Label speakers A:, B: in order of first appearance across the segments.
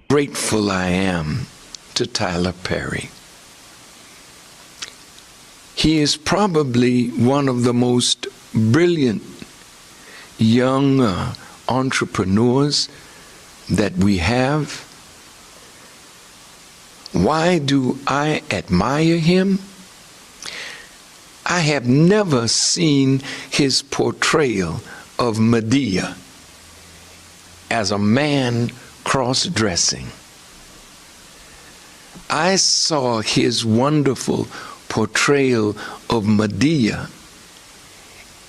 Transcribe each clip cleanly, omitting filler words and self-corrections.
A: Grateful I am to Tyler Perry. He is probably one of the most brilliant young entrepreneurs that we have. Why do I admire him? I have never seen his portrayal of Medea as a man cross-dressing. I saw his wonderful portrayal of Medea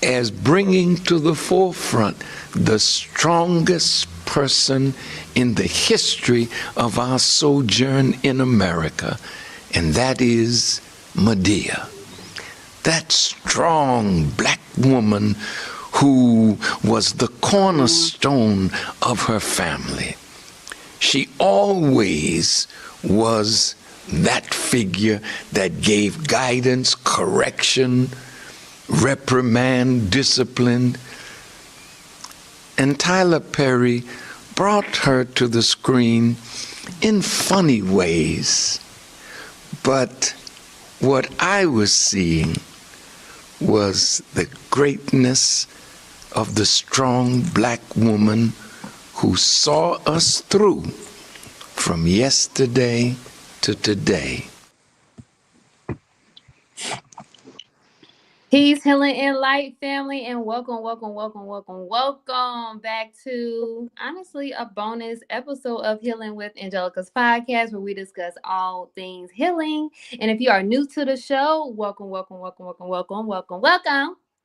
A: as bringing to the forefront the strongest person in the history of our sojourn in America, and that is Medea. That strong black woman who was the cornerstone of her family. She always was that figure that gave guidance, correction, reprimand, discipline. And Tyler Perry brought her to the screen in funny ways. But what I was seeing was the greatness of the strong black woman who saw us through from yesterday to today.
B: Peace, healing, and light, family, and welcome back to, honestly, a bonus episode of Healing with Angelica's podcast, where we discuss all things healing. And if you are new to the show, welcome,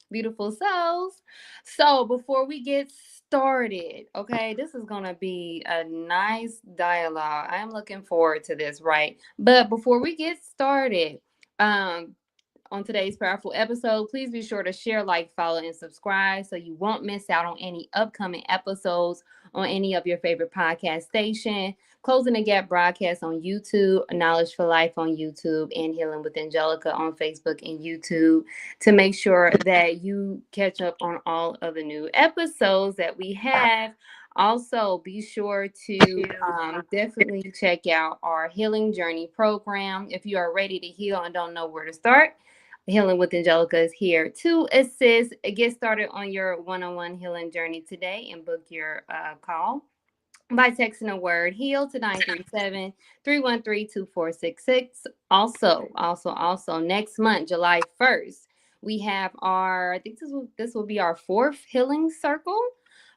B: beautiful souls. So before we get started, okay, this is going to be a nice dialogue. I'm looking forward to this, right? But before we get started, on today's powerful episode, please be sure to share, like, follow, and subscribe so you won't miss out on any upcoming episodes on any of your favorite podcast station. Closing the Gap broadcast on YouTube, Knowledge for Life on YouTube, and Healing with Angelica on Facebook and YouTube to make sure that you catch up on all of the new episodes that we have. Also, be sure to definitely check out our Healing Journey program. If you are ready to heal and don't know where to start, Healing with Angelica is here to assist. Get started on your one-on-one healing journey today and book your call by texting the word HEAL to 937-313-2466. Also, next month, July 1st, we have our, I think this will be our 4th healing circle.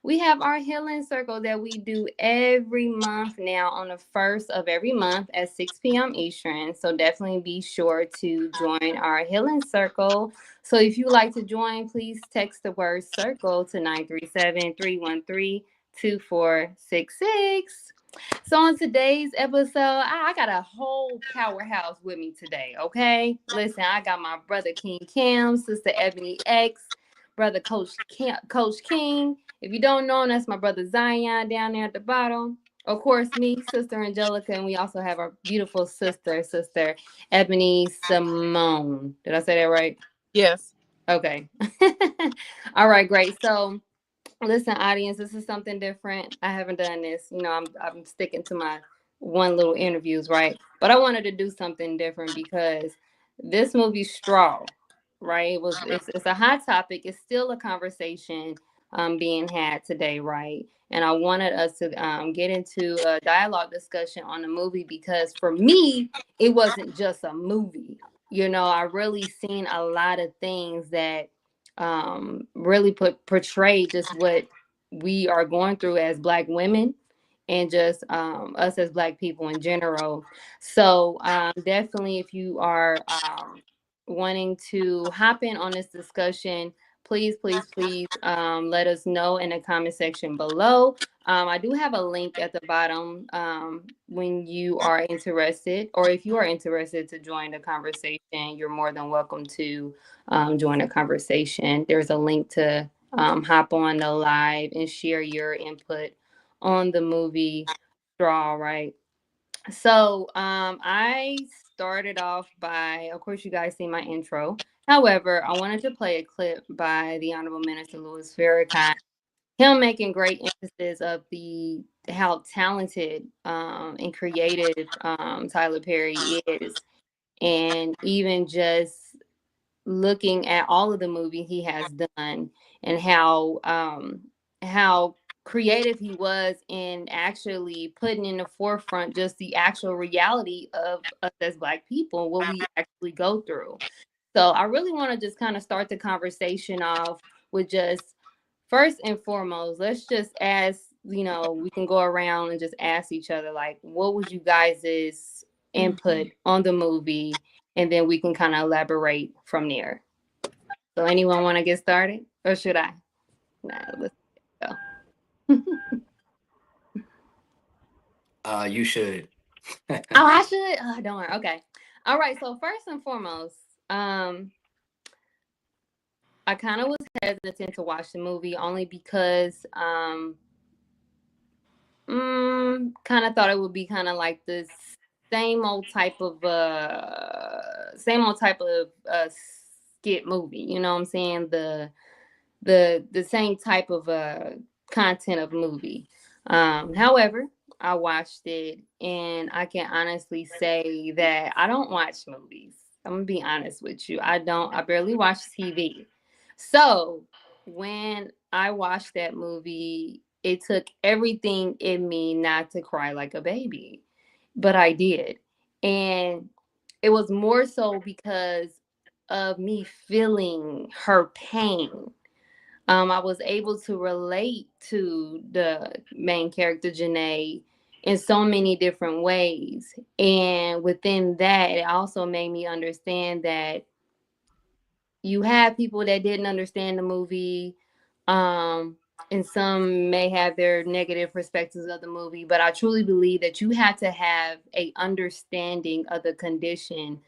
B: We have our healing circle that we do every month now on the first of every month at 6 p.m. Eastern. So definitely be sure to join our healing circle. So if you like to join, please text the word circle to 937-313-2466. So on today's episode, I got a whole powerhouse with me today, okay? Listen, I got my brother King Cam, sister Ebony X, brother Coach King. If you don't know him, that's my brother Zion down there at the bottom. Of course, me, sister Angelica, and we also have our beautiful sister Ebony Somone. Did I say that right?
C: Yes.
B: Okay. All right, great. So listen, audience, this is something different. I haven't done this. I'm sticking to my one little interviews, right? But I wanted to do something different because this movie Straw, right? It's a hot topic. It's still a conversation being had today, right? And I wanted us to get into a dialogue discussion on the movie because for me, it wasn't just a movie. I really seen a lot of things that really portray just what we are going through as Black women and just us as Black people in general. So definitely, if you are wanting to hop in on this discussion, please let us know in the comment section below. I do have a link at the bottom when you are interested, or if you are interested to join the conversation, you're more than welcome to join the conversation. There's a link to hop on the live and share your input on the movie Straw, right? So I started off by, of course, you guys see my intro. However, I wanted to play a clip by the Honorable Minister Louis Farrakhan, him making great emphasis of the how talented and creative Tyler Perry is, and even just looking at all of the movies he has done and how creative he was in actually putting in the forefront just the actual reality of us as Black people, what we actually go through. So I really want to just kind of start the conversation off with just first and foremost, let's just ask, we can go around and just ask each other, like, what was you guys' input on the movie? And then we can kind of elaborate from there. So anyone want to get started? Or should I? Nah, let's go.
D: You should.
B: Oh, I should? Oh, don't worry. Okay. All right. So first and foremost, I kind of was hesitant to watch the movie only because kind of thought it would be kind of like this same old type of skit movie. You know what I'm saying? The same type of content of movie. However, I watched it and I can honestly say that I don't watch movies. I'm gonna be honest with you. I barely watch TV. So when I watched that movie, it took everything in me not to cry like a baby. But I did. And it was more so because of me feeling her pain. I was able to relate to the main character, Janae, in so many different ways. And within that, it also made me understand that you have people that didn't understand the movie. And some may have their negative perspectives of the movie, but I truly believe that you have to have a understanding of the condition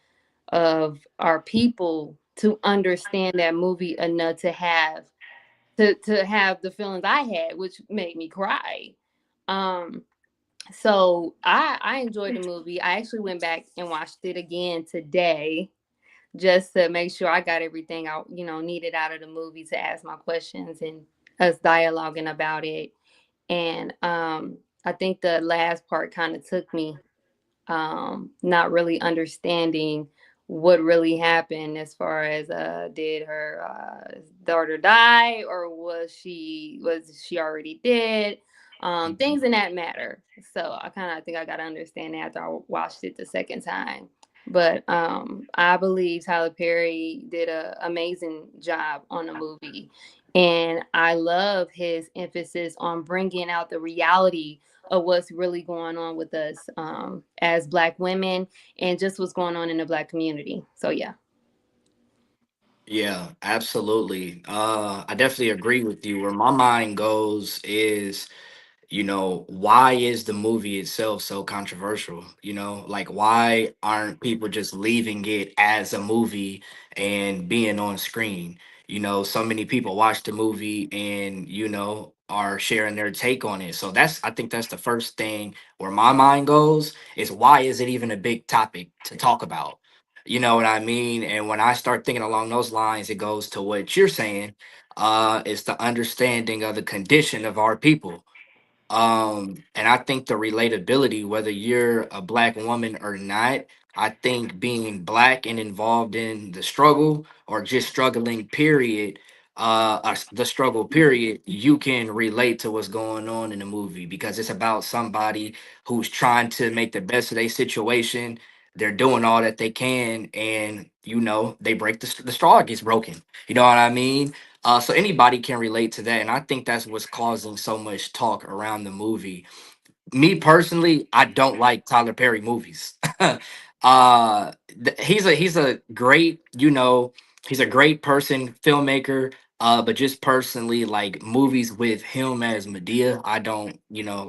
B: of our people to understand that movie enough to have the feelings I had, which made me cry. Um, so I enjoyed the movie. I actually went back and watched it again today just to make sure I got everything I needed out of the movie to ask my questions and us dialoguing about it. And I think the last part kind of took me not really understanding what really happened as far as did her daughter die or was she already dead, things in that matter. So I kind of think I got to understand that after I watched it the second time. But I believe Tyler Perry did an amazing job on the movie. And I love his emphasis on bringing out the reality of what's really going on with us as Black women and just what's going on in the Black community. So, yeah.
C: Yeah, absolutely. I definitely agree with you. Where my mind goes is, why is the movie itself so controversial? Like, why aren't people just leaving it as a movie and being on screen? So many people watch the movie and, are sharing their take on it. So I think that's the first thing where my mind goes is, why is it even a big topic to talk about? You know what I mean? And when I start thinking along those lines, it goes to what you're saying. It's the understanding of the condition of our people. And I think the relatability, whether you're a black woman or not, I think being black and involved in the struggle, or just struggling, period, the struggle, period, you can relate to what's going on in the movie, because it's about somebody who's trying to make the best of their situation. They're doing all that they can, and they break the straw gets broken. You know what I mean? So anybody can relate to that, and I think that's what's causing so much talk around the movie. Me personally, I don't like Tyler Perry movies. He's a great, he's a great person, filmmaker. But just personally, like movies with him as Medea, I don't,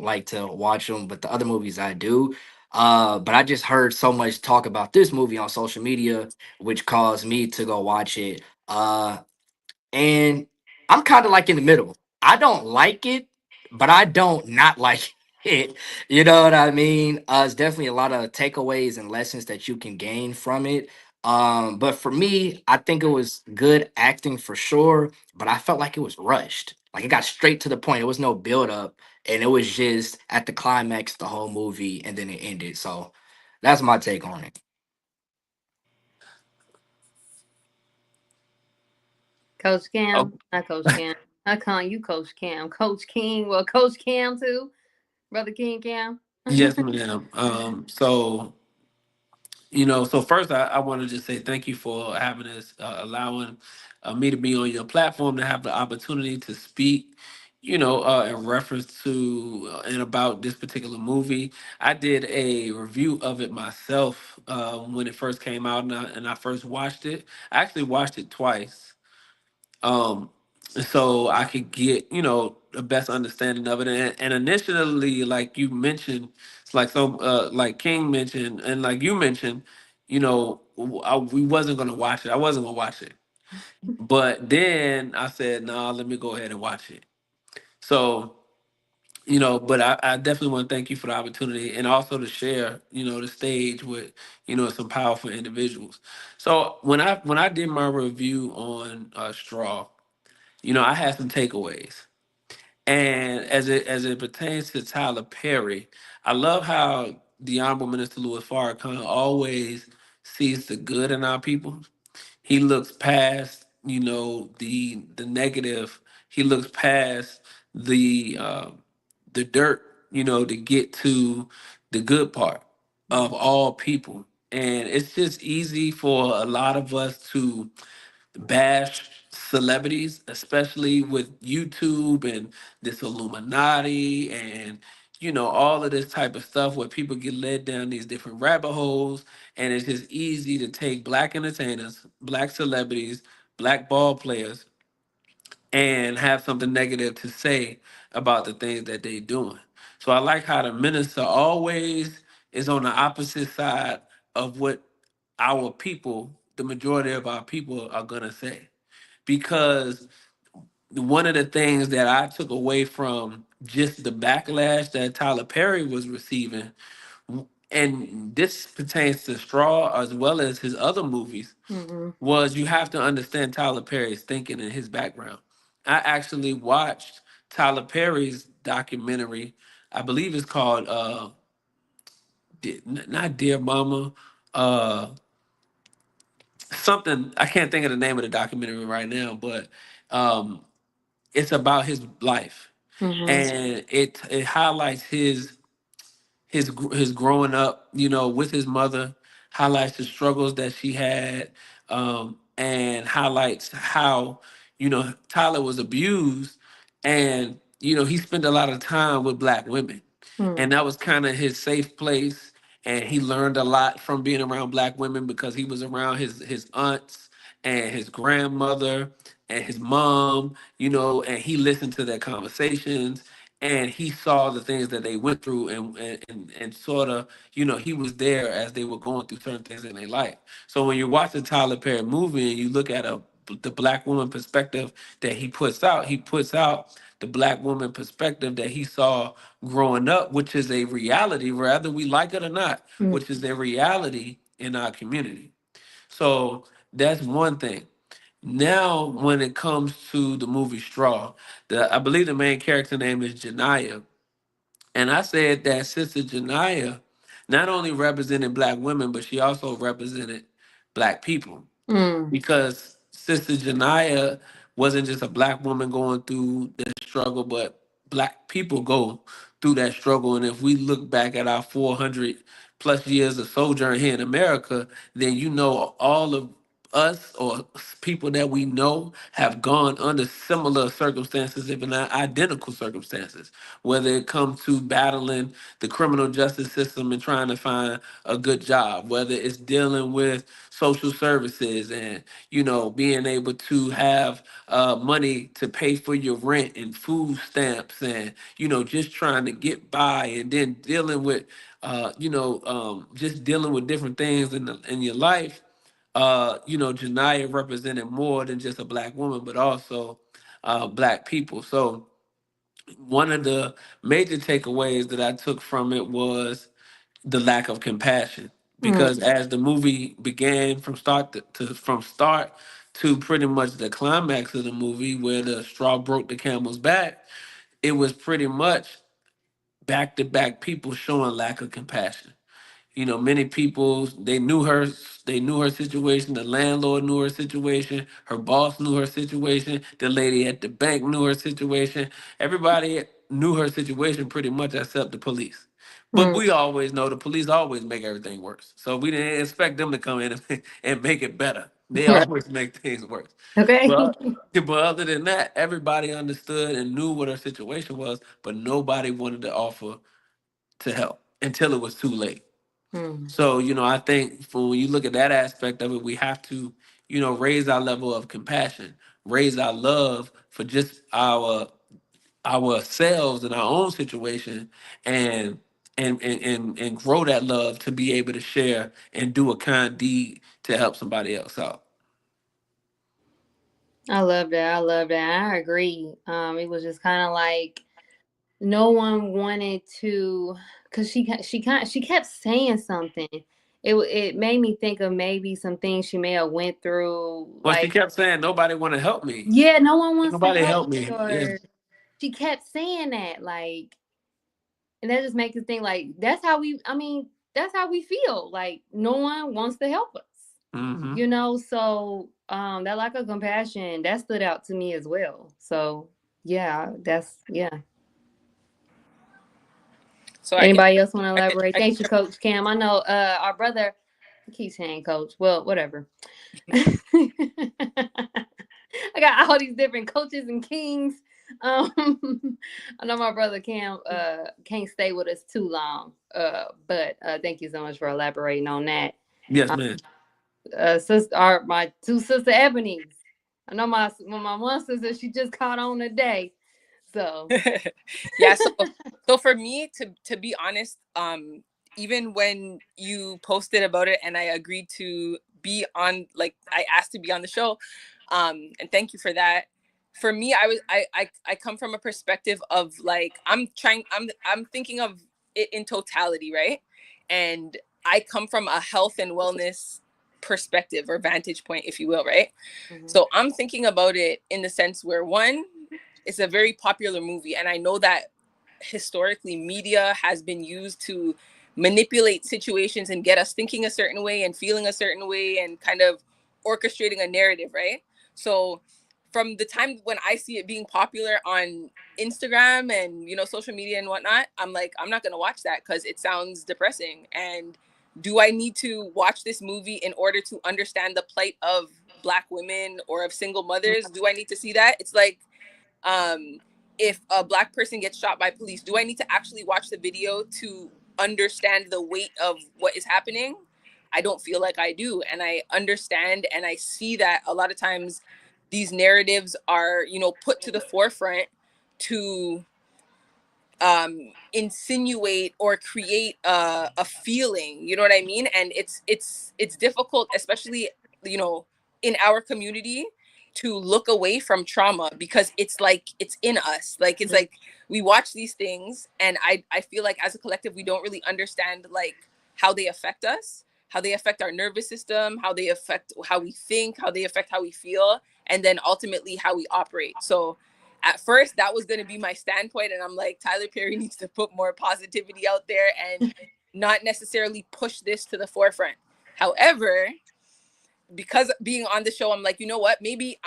C: like to watch them. But the other movies I do. But I just heard so much talk about this movie on social media, which caused me to go watch it. And I'm kind of like in the middle. I don't like it, but I don't not like it. You know what I mean? It's definitely a lot of takeaways and lessons that you can gain from it. But for me, I think it was good acting for sure, but I felt like it was rushed. Like it got straight to the point. There was no build up, and it was just at the climax the whole movie, and then it ended. So that's my take on it.
B: Coach
D: Oh,
B: Cam, not Coach Cam. I call you Coach Cam. Coach King. Well, Coach Cam too. Brother King Cam.
D: yes, ma'am. So first I want to just say thank you for having us, allowing me to be on your platform to have the opportunity to speak. In reference to and about this particular movie, I did a review of it myself when it first came out, and I first watched it. I actually watched it twice, um so I could get the best understanding of it. And initially, like you mentioned, it's like like King mentioned and like you mentioned, we wasn't gonna watch it. I wasn't gonna watch it, but then I said, "Nah, let me go ahead and watch it." So but I definitely want to thank you for the opportunity, and also to share the stage with some powerful individuals. So when I did my review on Straw, I had some takeaways. And as it pertains to Tyler Perry, I love how the Honorable Minister Louis Farrakhan always sees the good in our people. He looks past, the negative. He looks past the dirt, to get to the good part of all people. And it's just easy for a lot of us to bash celebrities, especially with YouTube and this Illuminati and all of this type of stuff where people get led down these different rabbit holes, and it's just easy to take black entertainers, black celebrities, black ball players, and have something negative to say about the things that they doing. So I like how the minister always is on the opposite side of what our people, the majority of our people, are gonna say. Because one of the things that I took away from just the backlash that Tyler Perry was receiving, and this pertains to Straw as well as his other movies,
B: Hmm.
D: was you have to understand Tyler Perry's thinking and his background. I actually watched Tyler Perry's documentary. I believe it's called not Dear Mama, uh something. I can't think of the name of the documentary right now, but um it's about his life,
B: Hmm.
D: and it highlights his growing up, with his mother, highlights the struggles that she had, and highlights how you know, Tyler was abused, and you know, he spent a lot of time with black women,
B: Mm.
D: and that was kind of his safe place. And he learned a lot from being around black women because he was around his aunts and his grandmother and his mom, you know, and he listened to their conversations, and he saw the things that they went through, and sort of, you know, he was there as they were going through certain things in their life. So when you watch the Tyler Perry movie and you look at the black woman perspective that he puts out the black woman perspective that he saw growing up, which is a reality, whether we like it or not,
B: Mm.
D: which is a reality in our community. So that's one thing. Now, when it comes to the movie Straw, I believe the main character name is Janiyah, and I said that Sister Janiyah not only represented black women, but she also represented black people,
B: Mm.
D: because Sister Janiyah wasn't just a black woman going through the struggle, but black people go through that struggle. And if we look back at our 400 plus years of sojourn here in America, then you know all of us or people that we know have gone under similar circumstances, if not identical circumstances, whether it comes to battling the criminal justice system and trying to find a good job, whether it's dealing with social services and, you know, being able to have money to pay for your rent and food stamps, and, you know, just trying to get by, and then dealing with just dealing with different things in your life. You know, Janiyah represented more than just a black woman, but also black people. So one of the major takeaways that I took from it was the lack of compassion,
B: Mm.
D: because as the movie began from start to pretty much the climax of the movie where the straw broke the camel's back, it was pretty much back to back people showing lack of compassion. You know, many people, they knew her situation, the landlord knew her situation, her boss knew her situation, the lady at the bank knew her situation. Everybody knew her situation pretty much except the police. But
B: Mm.
D: we always know the police always make everything worse. So we didn't expect them to come in and make it better. They
B: Yeah.
D: always make things worse.
B: Okay.
D: But but other than that, everybody understood and knew what her situation was, but nobody wanted to offer to help until it was too late.
B: Mm.
D: So, you know, I think for when you look at that aspect of it, we have to, you know, raise our level of compassion, raise our love for just ourselves and our own situation, and and grow that love to be able to share and do a kind deed to help somebody else out.
B: I love that. I love that. I agree. It was just kind of like no one wanted to, cause she kept saying something. It made me think of maybe some things she may have went through,
D: Well, she
B: like,
D: kept saying nobody want to help me.
B: yeah, no one wants to
D: Nobody
B: help
D: help
B: me,
D: me. Yeah.
B: or she kept saying that, like, and that just makes you think, like, that's how we. I mean, that's how we feel. Like no one wants to help us,
D: Hmm.
B: you know. So that lack of compassion that stood out to me as well. So yeah, that's yeah.
E: So
B: Anybody else want to
E: I could,
B: elaborate?
E: I
B: Thank you,
E: could,
B: Coach Cam. I know our brother keeps saying coach. Well, whatever. I got all these different coaches and kings. I know my brother Cam can't stay with us too long. But thank you so much for elaborating on that.
D: Yes,
B: Uh,
D: man.
B: my two sister Ebony's. I know my one sister, she just caught on today. So
E: yeah. So for me, to be honest, even when you posted about it and I agreed to be on, like I asked to be on the show, and thank you for that. For me, I come from a perspective of like I'm thinking of it in totality, right? And I come from a health and wellness perspective or vantage point, if you will, right?
B: mhm.
E: So I'm thinking about it in the sense where, one, it's a very popular movie, and I know that historically media has been used to manipulate situations and get us thinking a certain way and feeling a certain way and kind of orchestrating a narrative, right? So from the time when I see it being popular on Instagram and, you know, social media and whatnot, I'm like, I'm not going to watch that because it sounds depressing. And do I need to watch this movie in order to understand the plight of Black women or of single mothers, do I need to see that? It's like, if a Black person gets shot by police, do I need to actually watch the video to understand the weight of what is happening? I don't feel like I do. And I understand and I see that a lot of times these narratives are, you know, put to the forefront to insinuate or create a feeling, you know what I mean? And it's difficult, especially, you know, in our community, to look away from trauma, because it's like it's in us. Like, it's like we watch these things, and I feel like as a collective we don't really understand like how they affect us, how they affect our nervous system, how they affect how we think, how they affect how we feel, and then ultimately how we operate. So at first that was going to be my standpoint, and I'm like, Tyler Perry needs to put more positivity out there and not necessarily push this to the forefront. However, because being on the show, I'm like, you know what, maybe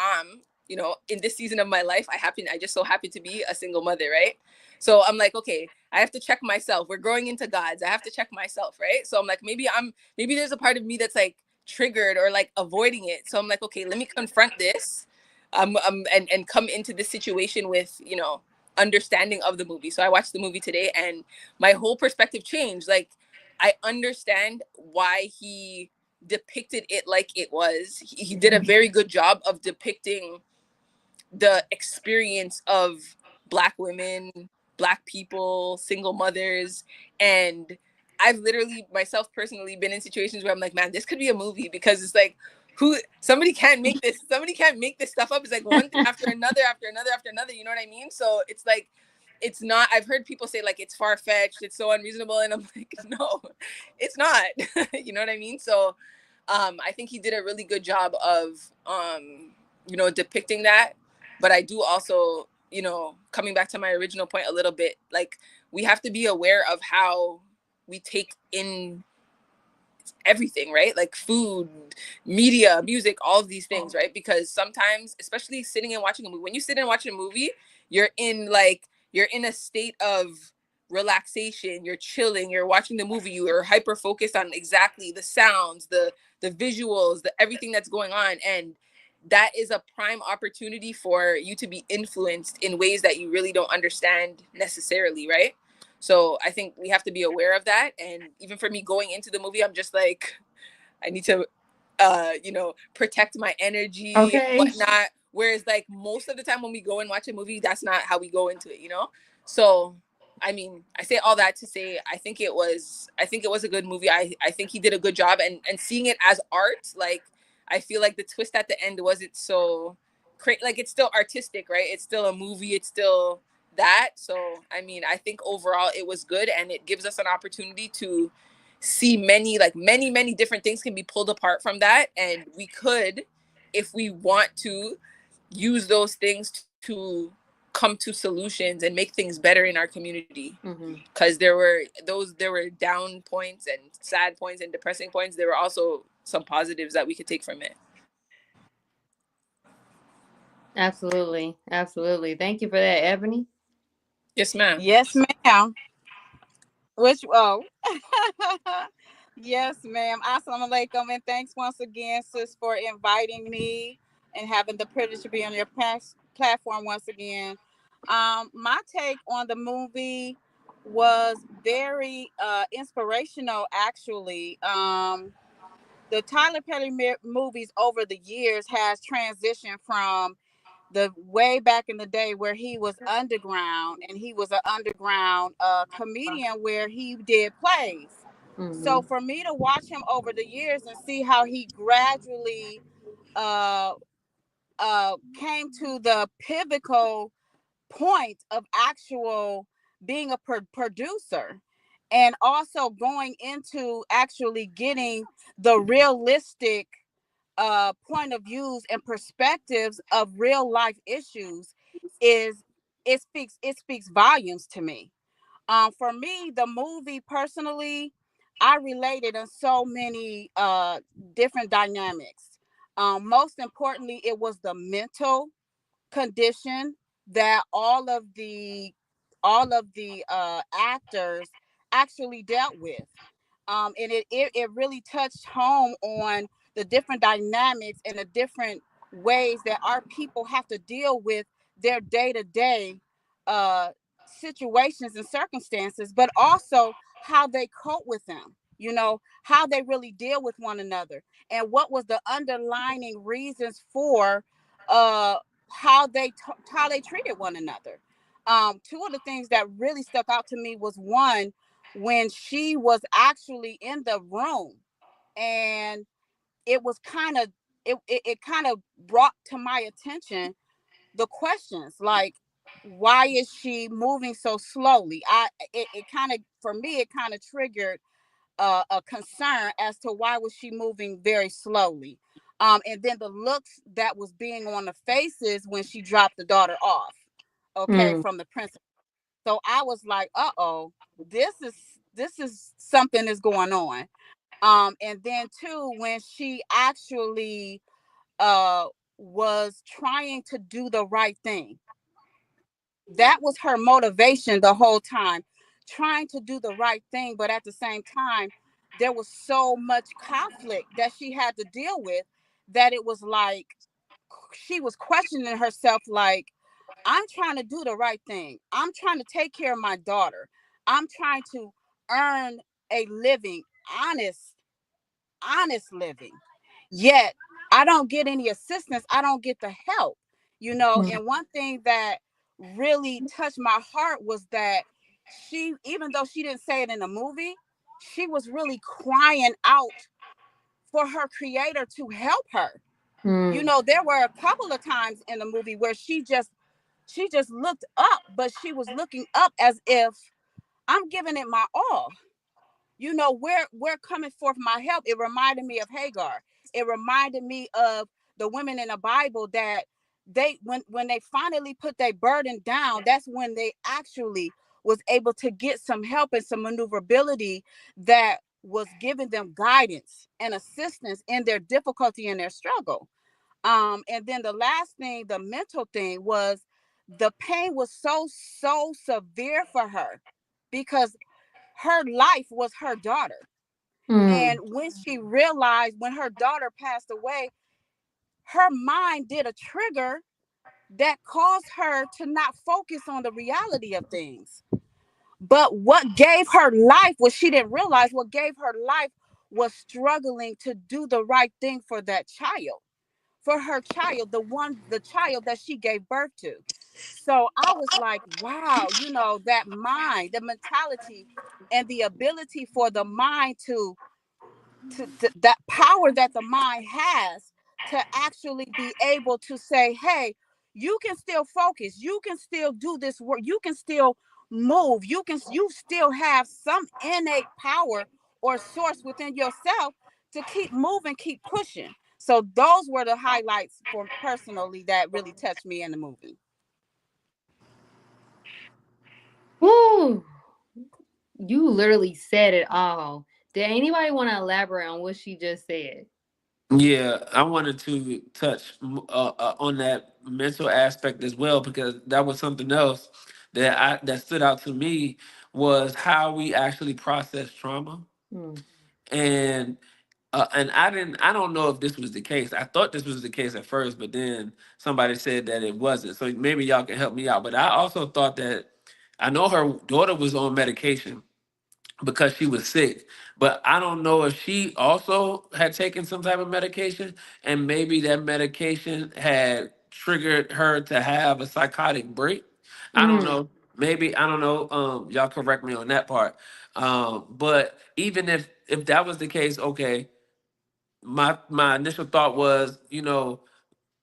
E: you know, in this season of my life, I just so happen to be a single mother, right? So I'm like, okay, I have to check myself. We're growing into gods. I have to check myself, right? So I'm like, maybe there's a part of me that's like triggered or like avoiding it. So I'm like, okay, let me confront this, and come into this situation with, you know, understanding of the movie. So I watched the movie today, and my whole perspective changed. Like, I understand why he depicted it like it was. He did a very good job of depicting the experience of Black women, Black people, single mothers. And I've literally myself personally been in situations where I'm like, man, this could be a movie, because it's like, somebody can't make this stuff up. It's like one thing after another after another after another, you know what I mean? So it's like, it's not, I've heard people say like it's far-fetched, it's so unreasonable, and I'm like, no, it's not. You know what I mean? So I think he did a really good job of you know, depicting that. But I do also, you know, coming back to my original point a little bit, like, we have to be aware of how we take in everything, right? Like food, media, music, all of these things, right? Because sometimes, especially sitting and watching a movie, when you sit and watch a movie, you're in a state of relaxation, you're chilling, you're watching the movie, you are hyper focused on exactly the sounds, the visuals, the everything that's going on. And that is a prime opportunity for you to be influenced in ways that you really don't understand necessarily, right? So I think we have to be aware of that. And even for me going into the movie, I'm just like, I need to, you know, protect my energy and whatnot. Whereas like most of the time when we go and watch a movie, that's not how we go into it, you know? So, I mean, I say all that to say, I think it was a good movie. I think he did a good job, and seeing it as art, like, I feel like the twist at the end wasn't so like, it's still artistic, right? It's still a movie. It's still that. So, I mean, I think overall it was good, and it gives us an opportunity to see many different things can be pulled apart from that. And we could, if we want to, use those things to come to solutions and make things better in our community. Because there were down points and sad points and depressing points. There were also some positives that we could take from it.
B: Absolutely. Absolutely. Thank you for that, Ebony.
E: Yes, ma'am.
F: Yes, ma'am. Which yes, ma'am. Assalamu alaikum, and thanks once again, sis, for inviting me and having the privilege to be on your platform once again. My take on the movie was very inspirational, actually. The Tyler Perry movies over the years has transitioned from the way back in the day where he was underground, and he was an underground comedian where he did plays. So for me to watch him over the years and see how he gradually uh, came to the pivotal point of actual being a producer, and also going into actually getting the realistic point of views and perspectives of real life issues, is it speaks volumes to me. For me, the movie personally, I related in so many different dynamics. Most importantly, it was the mental condition that all of the actors actually dealt with. And it really touched home on the the different dynamics and the different ways that our people have to deal with their day-to-day uh situations and circumstances, but also how they cope with them, how they really deal with one another, and what was the underlining reasons for uh how they treated one another. Two of the things that really stuck out to me was one, when she was actually in the room, and it was kind of it kind of brought to my attention the questions like, why is she moving so slowly? It kind of, for me, it kind of triggered a concern as to why was she moving very slowly. And then the looks that was being on the faces when she dropped the daughter off, okay,
B: Mm.
F: from the principal. So I was like, uh-oh, this is something is going on. And then too, when she actually uh was trying to do the right thing, that was her motivation the whole time, trying to do the right thing. But at the same time, there was so much conflict that she had to deal with, that it was like she was questioning herself, like, I'm trying to do the right thing, I'm trying to take care of my daughter, I'm trying to earn a living, honest living, yet I don't get any assistance, I don't get the help.
B: Mm.
F: And one thing that really touched my heart was that she, even though she didn't say it in the movie, she was really crying out for her creator to help her.
B: Mm.
F: There were a couple of times in the movie where she just looked up, but she was looking up as if, I'm giving it my all. We're coming forth my help. It reminded me of Hagar. It reminded me of the women in the Bible, that they, when they finally put their burden down, that's when they actually was able to get some help and some maneuverability that was giving them guidance and assistance in their difficulty and their struggle. And then the last thing, the mental thing, was the pain was so severe for her, because her life was her daughter. And
B: Mm.
F: when she realized, when her daughter passed away, her mind did a trigger that caused her to not focus on the reality of things. But what gave her life, what she didn't realize, what gave her life was struggling to do the right thing for that child, for her child, the child that she gave birth to. So I was like, wow, that mind, the mentality, and the ability for the mind to that power that the mind has to actually be able to say, hey, you can still focus, you can still do this work, you can still move, you still have some innate power or source within yourself to keep moving, keep pushing. So those were the highlights for personally that really touched me in the movie.
B: Woo! You literally said it all. Did anybody want to elaborate on what she just said?
D: Yeah, I wanted to touch on that mental aspect as well, because that was something else that stood out to me, was how we actually process trauma.
B: Mm.
D: And I don't know if this was the case. I thought this was the case at first, but then somebody said that it wasn't. So maybe y'all can help me out. But I also thought that, I know her daughter was on medication because she was sick, but I don't know if she also had taken some type of medication, and maybe that medication had triggered her to have a psychotic break. I don't
B: Mm.
D: know. Maybe, I don't know. Y'all correct me on that part. But even if that was the case, okay, my initial thought was,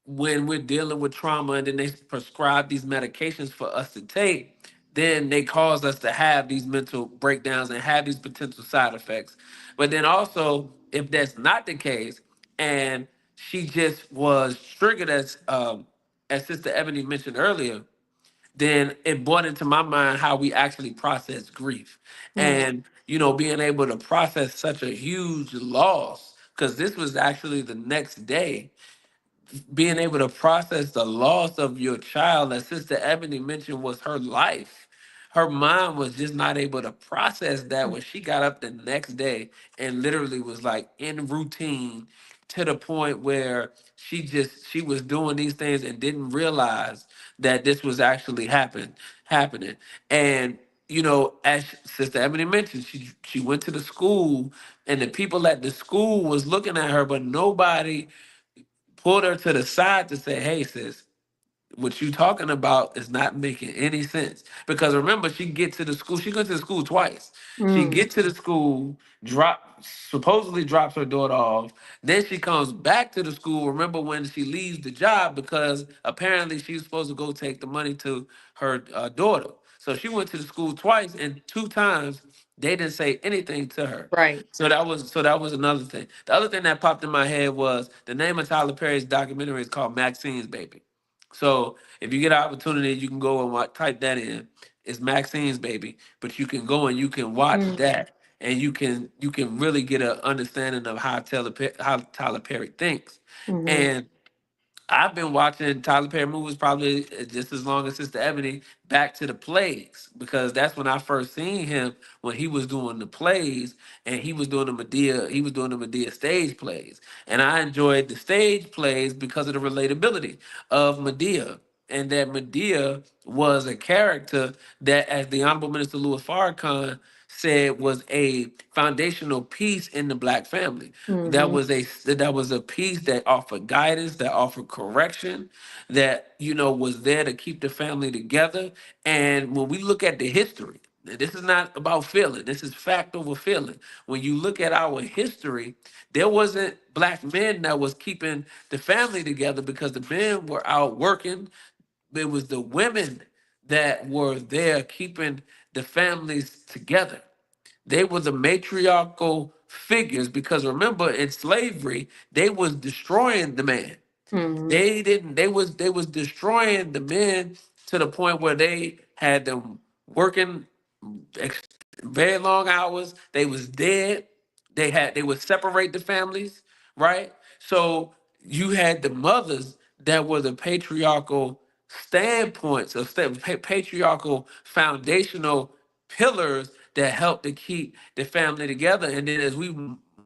D: when we're dealing with trauma and then they prescribe these medications for us to take, then they cause us to have these mental breakdowns and have these potential side effects. But then also, if that's not the case, and she just was triggered, as Sister Ebony mentioned earlier, then it brought into my mind how we actually process grief.
B: Mm.
D: And, being able to process such a huge loss, because this was actually the next day, being able to process the loss of your child, as Sister Ebony mentioned, was her life. Her mind was just not able to process that when she got up the next day and literally was like in routine, to the point where she was doing these things and didn't realize that this was actually happening. And as Sister Ebony mentioned, she went to the school, and the people at the school was looking at her, but nobody pulled her to the side to say, "Hey, sis, what you talking about is not making any sense." Because remember, she goes to the school twice. She
B: Mm.
D: gets to the school, supposedly drops her daughter off. Then she comes back to the school. Remember when she leaves the job, because apparently she's supposed to go take the money to her daughter. So she went to the school twice, and two times they didn't say anything to her.
B: Right.
D: So that was another thing. The other thing that popped in my head was the name of Tyler Perry's documentary is called Maxine's Baby. So if you get an opportunity, you can go and type that in. It's Maxine's Baby, but you can go and you can watch
B: Mm.
D: that, and you can really get an understanding of how Tyler Perry thinks.
B: Mm-hmm.
D: And I've been watching Tyler Perry movies probably just as long as Sister Ebony, back to the plays, because that's when I first seen him, when he was doing the plays, and he was doing the Medea stage plays. And I enjoyed the stage plays because of the relatability of Medea. And that Medea was a character that, as the Honorable Minister Louis Farrakhan said, was a foundational piece in the black family. That
B: Mm-hmm.
D: was a piece that offered guidance, that offered correction, that was there to keep the family together. And when we look at the history, this is not about feeling. This is fact over feeling. When you look at our history, there wasn't black men that was keeping the family together, because the men were out working. It was the women that were there keeping the families together. They were the matriarchal figures, because remember, in slavery, they was destroying the man.
B: Mm-hmm.
D: They was destroying the men to the point where they had them working ex- very long hours. They was dead. They would separate the families, right? So you had the mothers that were the patriarchal standpoints of patriarchal foundational pillars that helped to keep the family together. And then as we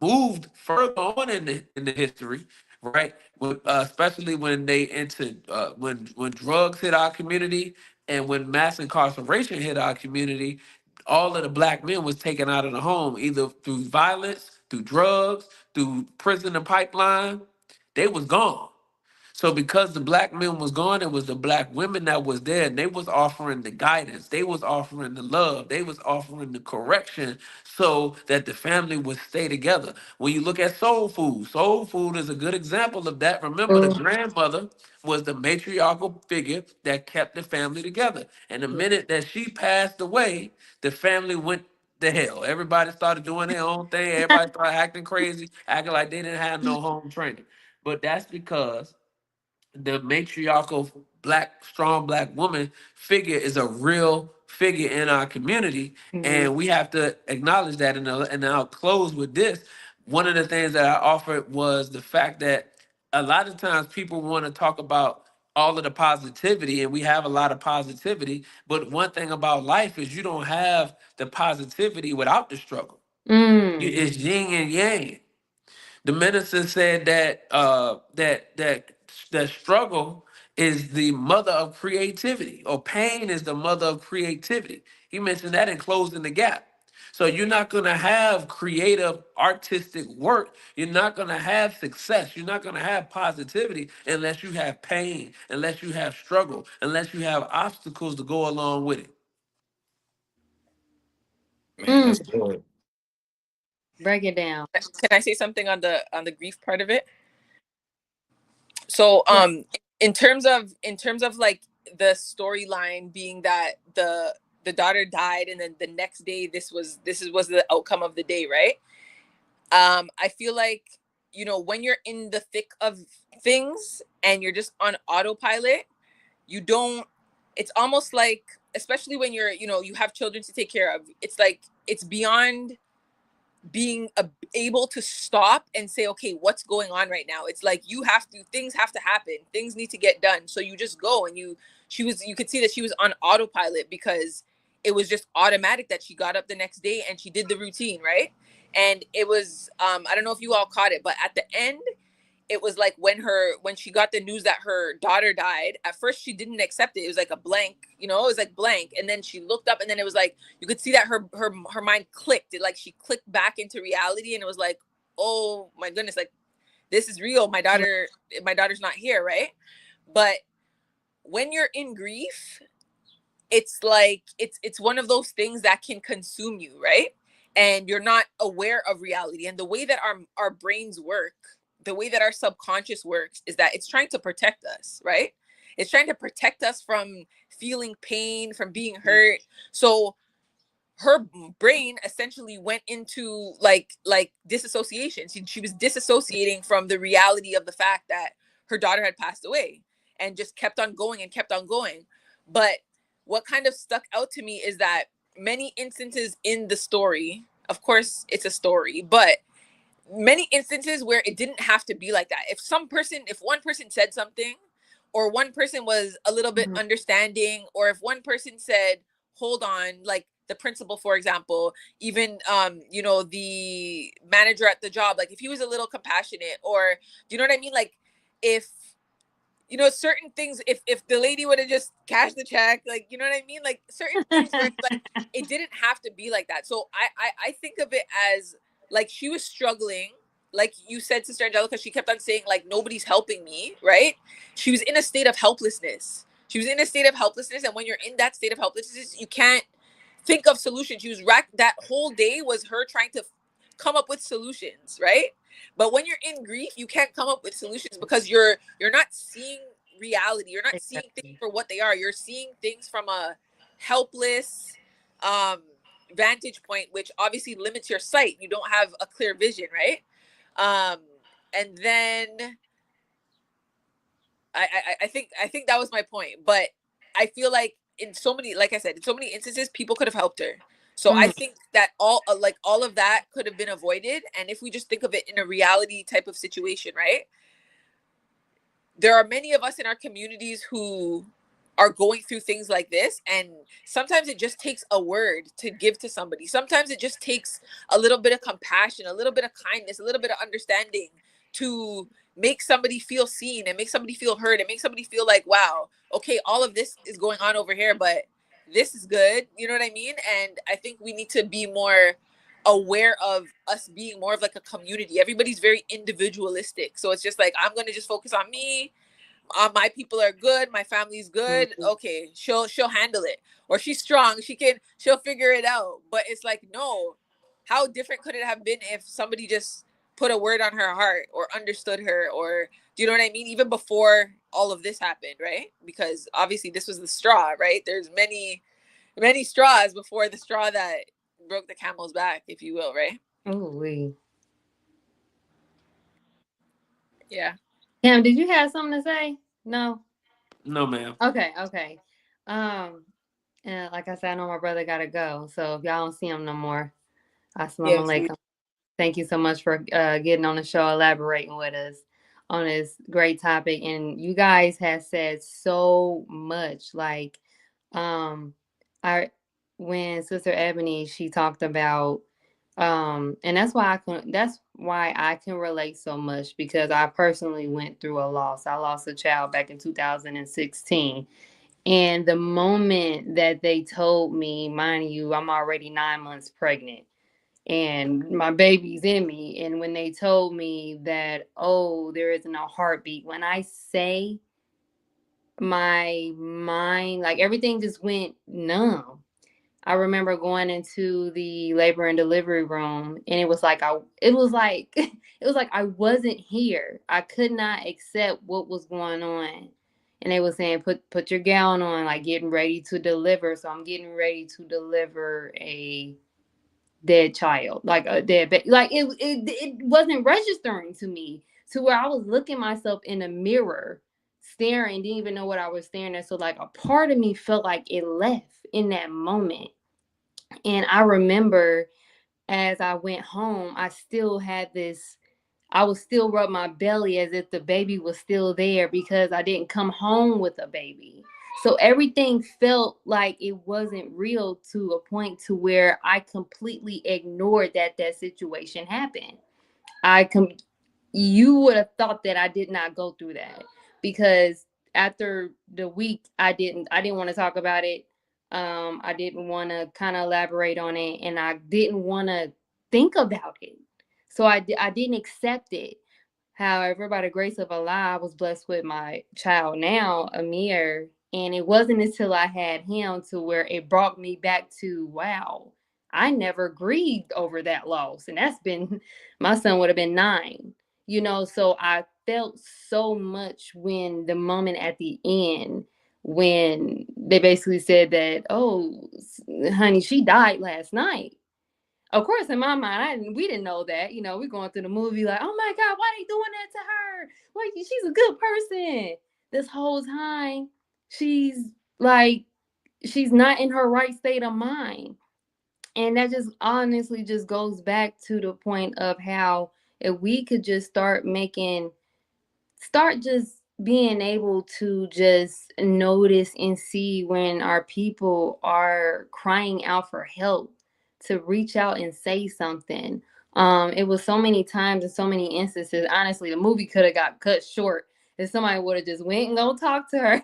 D: moved further on in the history, right, especially when they entered when drugs hit our community, and when mass incarceration hit our community, all of the black men was taken out of the home, either through violence, through drugs, through prison and pipeline. They was gone. So because the black men was gone, it was the black women that was there, and they was offering the guidance, they was offering the love, they was offering the correction, so that the family would stay together. When you look at soul food is a good example of that. Remember, the
B: Oh,
D: grandmother was the matriarchal figure that kept the family together. And the
B: yeah.
D: minute that she passed away, the family went to hell. Everybody started doing their own thing. Everybody started acting crazy, acting like they didn't have no home training. But that's because the matriarchal strong black woman figure is a real figure in our community,
B: Mm-hmm.
D: and we have to acknowledge that. And I'll close with this. One of the things that I offered was the fact that a lot of times people want to talk about all of the positivity, and we have a lot of positivity, but one thing about life is you don't have the positivity without the struggle.
B: Mm.
D: It's yin and yang. The minister said that struggle is the mother of creativity, or pain is the mother of creativity. He mentioned that in Closing the Gap. So you're not going to have creative, artistic work. You're not going to have success. You're not going to have positivity unless you have pain, unless you have struggle, unless you have obstacles to go along with it.
C: Man,
B: Mm.
C: that's good.
B: Break it down.
E: Can I say something on the grief part of it? So
B: Yeah.
E: in terms of like the storyline being that the daughter died, and then the next day was the outcome of the day, right? I feel like, when you're in the thick of things and you're just on autopilot, you don't it's almost like, especially when you have children to take care of, it's like it's beyond being able to stop and say, okay, what's going on right now? It's like things have to happen, things need to get done, so you just go. And you could see that she was on autopilot, because it was just automatic that she got up the next day and she did the routine, right? And it was I don't know if you all caught it, but at the end, it was like when she got the news that her daughter died, at first she didn't accept it. It was like a blank, you know, it was like blank. And then she looked up, and then it was like, you could see that her mind clicked. It like, she clicked back into reality, and it was like, oh my goodness, like, this is real. My daughter's not here, right? But when you're in grief, it's like, it's one of those things that can consume you, right? And you're not aware of reality. And the way that our brains work, the way that our subconscious works, is that it's trying to protect us, right? It's trying to protect us from feeling pain, from being hurt. So her brain essentially went into like disassociation. She was disassociating from the reality of the fact that her daughter had passed away, and just kept on going and kept on going. But what kind of stuck out to me is that many instances in the story, of course it's a story, but many instances where it didn't have to be like that. If one person said something, or one person was a little bit understanding, or if one person said, hold on, like the principal, for example, even you know, the manager at the job, like if he was a little compassionate, or do you know what I mean? Like, if, you know, certain things, if the lady would have just cashed the check, like, you know what I mean? Like certain things where it's like, it didn't have to be like that. So I think of it as like, she was struggling. Like you said, Sister Angelica, she kept on saying like, nobody's helping me, right? She was in a state of helplessness. And when you're in that state of helplessness, you can't think of solutions. She was racked. That whole day was her trying to come up with solutions, right? But when you're in grief, you can't come up with solutions, because you're not seeing reality. You're not seeing things for what they are. You're seeing things from a helpless vantage point, which obviously limits your sight. You don't have a clear vision, right? And then I think that was my point. But I feel like in so many, like I said, in so many instances, people could have helped her. So I think that all of that could have been avoided. And if we just think of it in a reality type of situation, right? There are many of us in our communities who are going through things like this. And sometimes it just takes a word to give to somebody. Sometimes it just takes a little bit of compassion, a little bit of kindness, a little bit of understanding to make somebody feel seen, and make somebody feel heard, and make somebody feel like, wow, okay, all of this is going on over here, but this is good. You know what I mean? And I think we need to be more aware of us being more of like a community. Everybody's very individualistic. So it's just like, I'm going to just focus on me. My people are good. My family's good. Okay, she'll handle it. Or she's strong. She'll figure it out. But it's like, no, how different could it have been if somebody just put a word on her heart, or understood her, or do you know what I mean? Even before all of this happened, right? Because obviously this was the straw, right? There's many straws before the straw that broke the camel's back, if you will, right?
B: Ooh.
E: Yeah.
B: Cam, did you have something to say? No.
D: No, ma'am.
B: Okay. And like I said, I know my brother gotta go. So if y'all don't see him no more, assalamu alaikum. Thank you so much for getting on the show, elaborating with us on this great topic. And you guys have said so much. Like, when Sister Ebony, she talked about, and that's why I can relate so much, because I personally went through a loss. I lost a child back in 2016. And the moment that they told me, mind you, I'm already 9 months pregnant and my baby's in me. And when they told me that, oh, there isn't a heartbeat, when I say my mind, like everything just went numb. I remember going into the labor and delivery room, and it was like it was like I wasn't here. I could not accept what was going on. And they were saying, put your gown on, like getting ready to deliver. So I'm getting ready to deliver a dead child, like a dead baby. Like it wasn't registering to me, to where I was looking myself in the mirror, staring, didn't even know what I was staring at. So like a part of me felt like it left in that moment. And I remember as I went home, I still had this, I would still rub my belly as if the baby was still there, because I didn't come home with a baby. So everything felt like it wasn't real, to a point to where I completely ignored that situation happened. you would have thought that I did not go through that, because after the week I didn't want to talk about it. I didn't want to kind of elaborate on it, and I didn't want to think about it. So I didn't accept it. However, by the grace of Allah, I was blessed with my child now, Amir. And it wasn't until I had him to where it brought me back to, wow, I never grieved over that loss. And that's been, my son would have been 9, so I felt so much when the moment at the end, when they basically said that, oh, honey, she died last night. Of course, in my mind, we didn't know that. We're going through the movie like, oh my God, why are they doing that to her? Like, she's a good person. This whole time, she's like, she's not in her right state of mind. And that just honestly just goes back to the point of how if we could just start just being able to just notice and see when our people are crying out for help, to reach out and say something. It was so many times and so many instances. Honestly, the movie could have got cut short if somebody would have just went and go talk to her.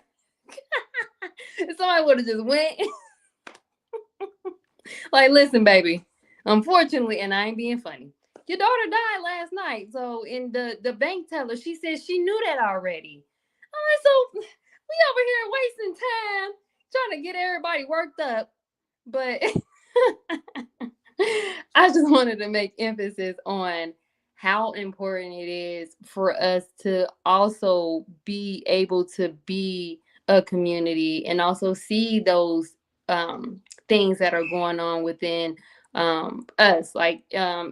B: If somebody would have just went like, listen, baby, unfortunately, and I ain't being funny, your daughter died last night. So in the bank teller, she said she knew that already. All right, so we over here wasting time trying to get everybody worked up. But I just wanted to make emphasis on how important it is for us to also be able to be a community and also see those things that are going on within us, like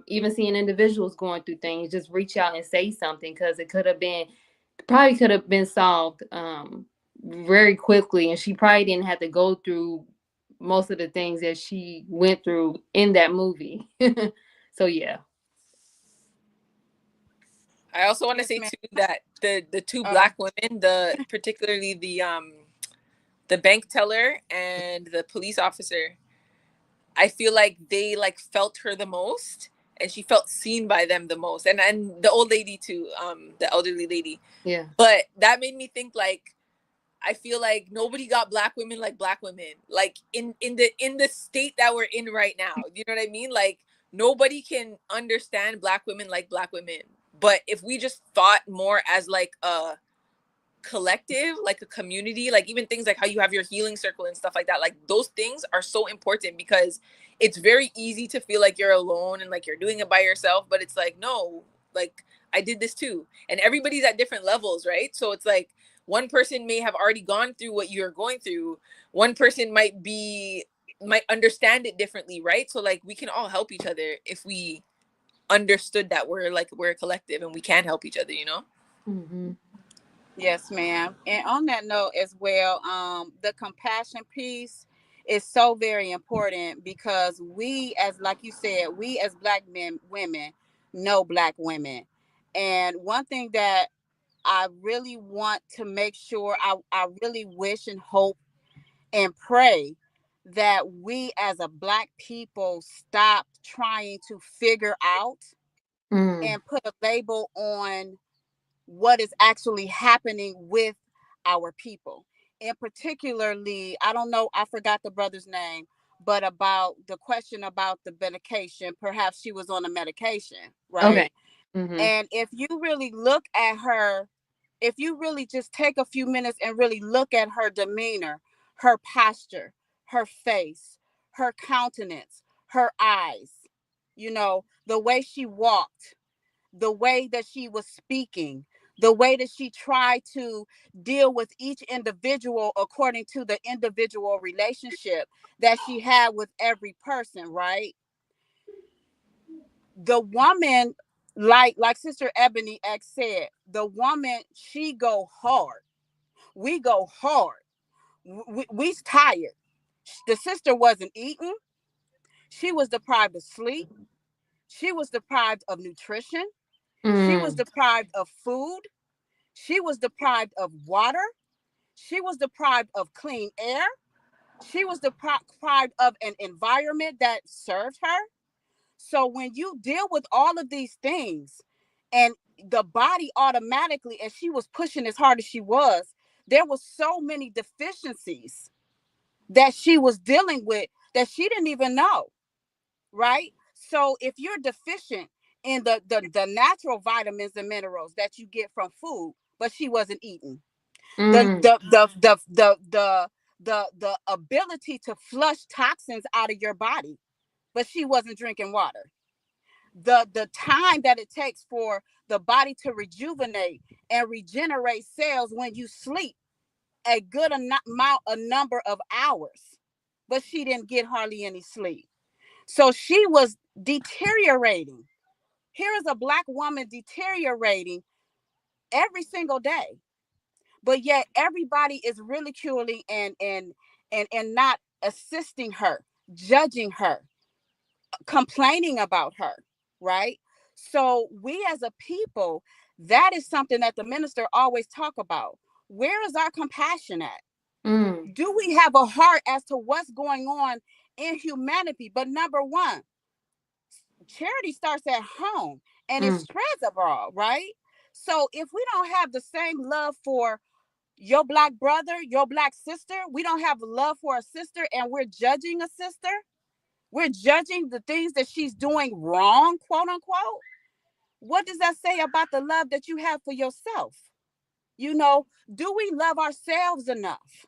B: even seeing individuals going through things, just reach out and say something, because it probably could have been solved very quickly, and she probably didn't have to go through most of the things that she went through in that movie. So yeah.
E: I also want to
F: Yes,
E: say
F: ma'am.
E: too that the two Black women, particularly the bank teller and the police officer, I feel like they like felt her the most, and she felt seen by them the most, and the old lady too, the elderly lady.
B: Yeah.
E: But that made me think, like, I feel like nobody got Black women like Black women, like in the state that we're in right now. You know what I mean? Like, nobody can understand Black women like Black women. But if we just thought more as like a collective, like a community, like even things like how you have your healing circle and stuff like that, like those things are so important, because it's very easy to feel like you're alone and like you're doing it by yourself. But it's like, no, like I did this too, and everybody's at different levels, right? So it's like one person may have already gone through what you're going through, one person might understand it differently, right? So like we can all help each other if we understood that we're a collective and we can help each other, you know.
B: Mm-hmm.
F: Yes, ma'am. And on that note as well, the compassion piece is so very important, because we, as like you said, we as Black women know Black women. And one thing that I really want to make sure, I really wish and hope and pray that we as a Black people stop trying to figure out and put a label on what is actually happening with our people. And particularly, I don't know, I forgot the brother's name, but about the question about the medication, perhaps she was on a medication,
B: Okay.
F: right?
B: Mm-hmm.
F: And if you really look at her, if you really just take a few minutes and really look at her demeanor, her posture, her face, her countenance, her eyes, the way she walked, the way that she was speaking, the way that she tried to deal with each individual according to the individual relationship that she had with every person, right? The woman, like Sister Ebboni X said, the woman, she go hard. We go hard. We's tired. The sister wasn't eating. She was deprived of sleep. She was deprived of nutrition. She was deprived of food. She was deprived of water. She was deprived of clean air. She was deprived of an environment that served her. So when you deal with all of these things, and the body automatically, and she was pushing as hard as she was, there was so many deficiencies that she was dealing with that she didn't even know, right? So if you're deficient in the natural vitamins and minerals that you get from food, but she wasn't eating, the ability to flush toxins out of your body, but she wasn't drinking water. The time that it takes for the body to rejuvenate and regenerate cells when you sleep a good amount, a number of hours, but she didn't get hardly any sleep. So she was deteriorating. Here is a Black woman deteriorating every single day, but yet everybody is ridiculing and not assisting her, judging her, complaining about her, right? So we as a people, that is something that the minister always talk about. Where is our compassion at? Do we have a heart as to what's going on in humanity? But number one, charity starts at home and it spreads abroad, right? So if we don't have the same love for your Black brother, your Black sister, we don't have love for a sister, and we're judging a sister, we're judging the things that she's doing wrong, quote unquote. What does that say about the love that you have for yourself? You know, do we love ourselves enough?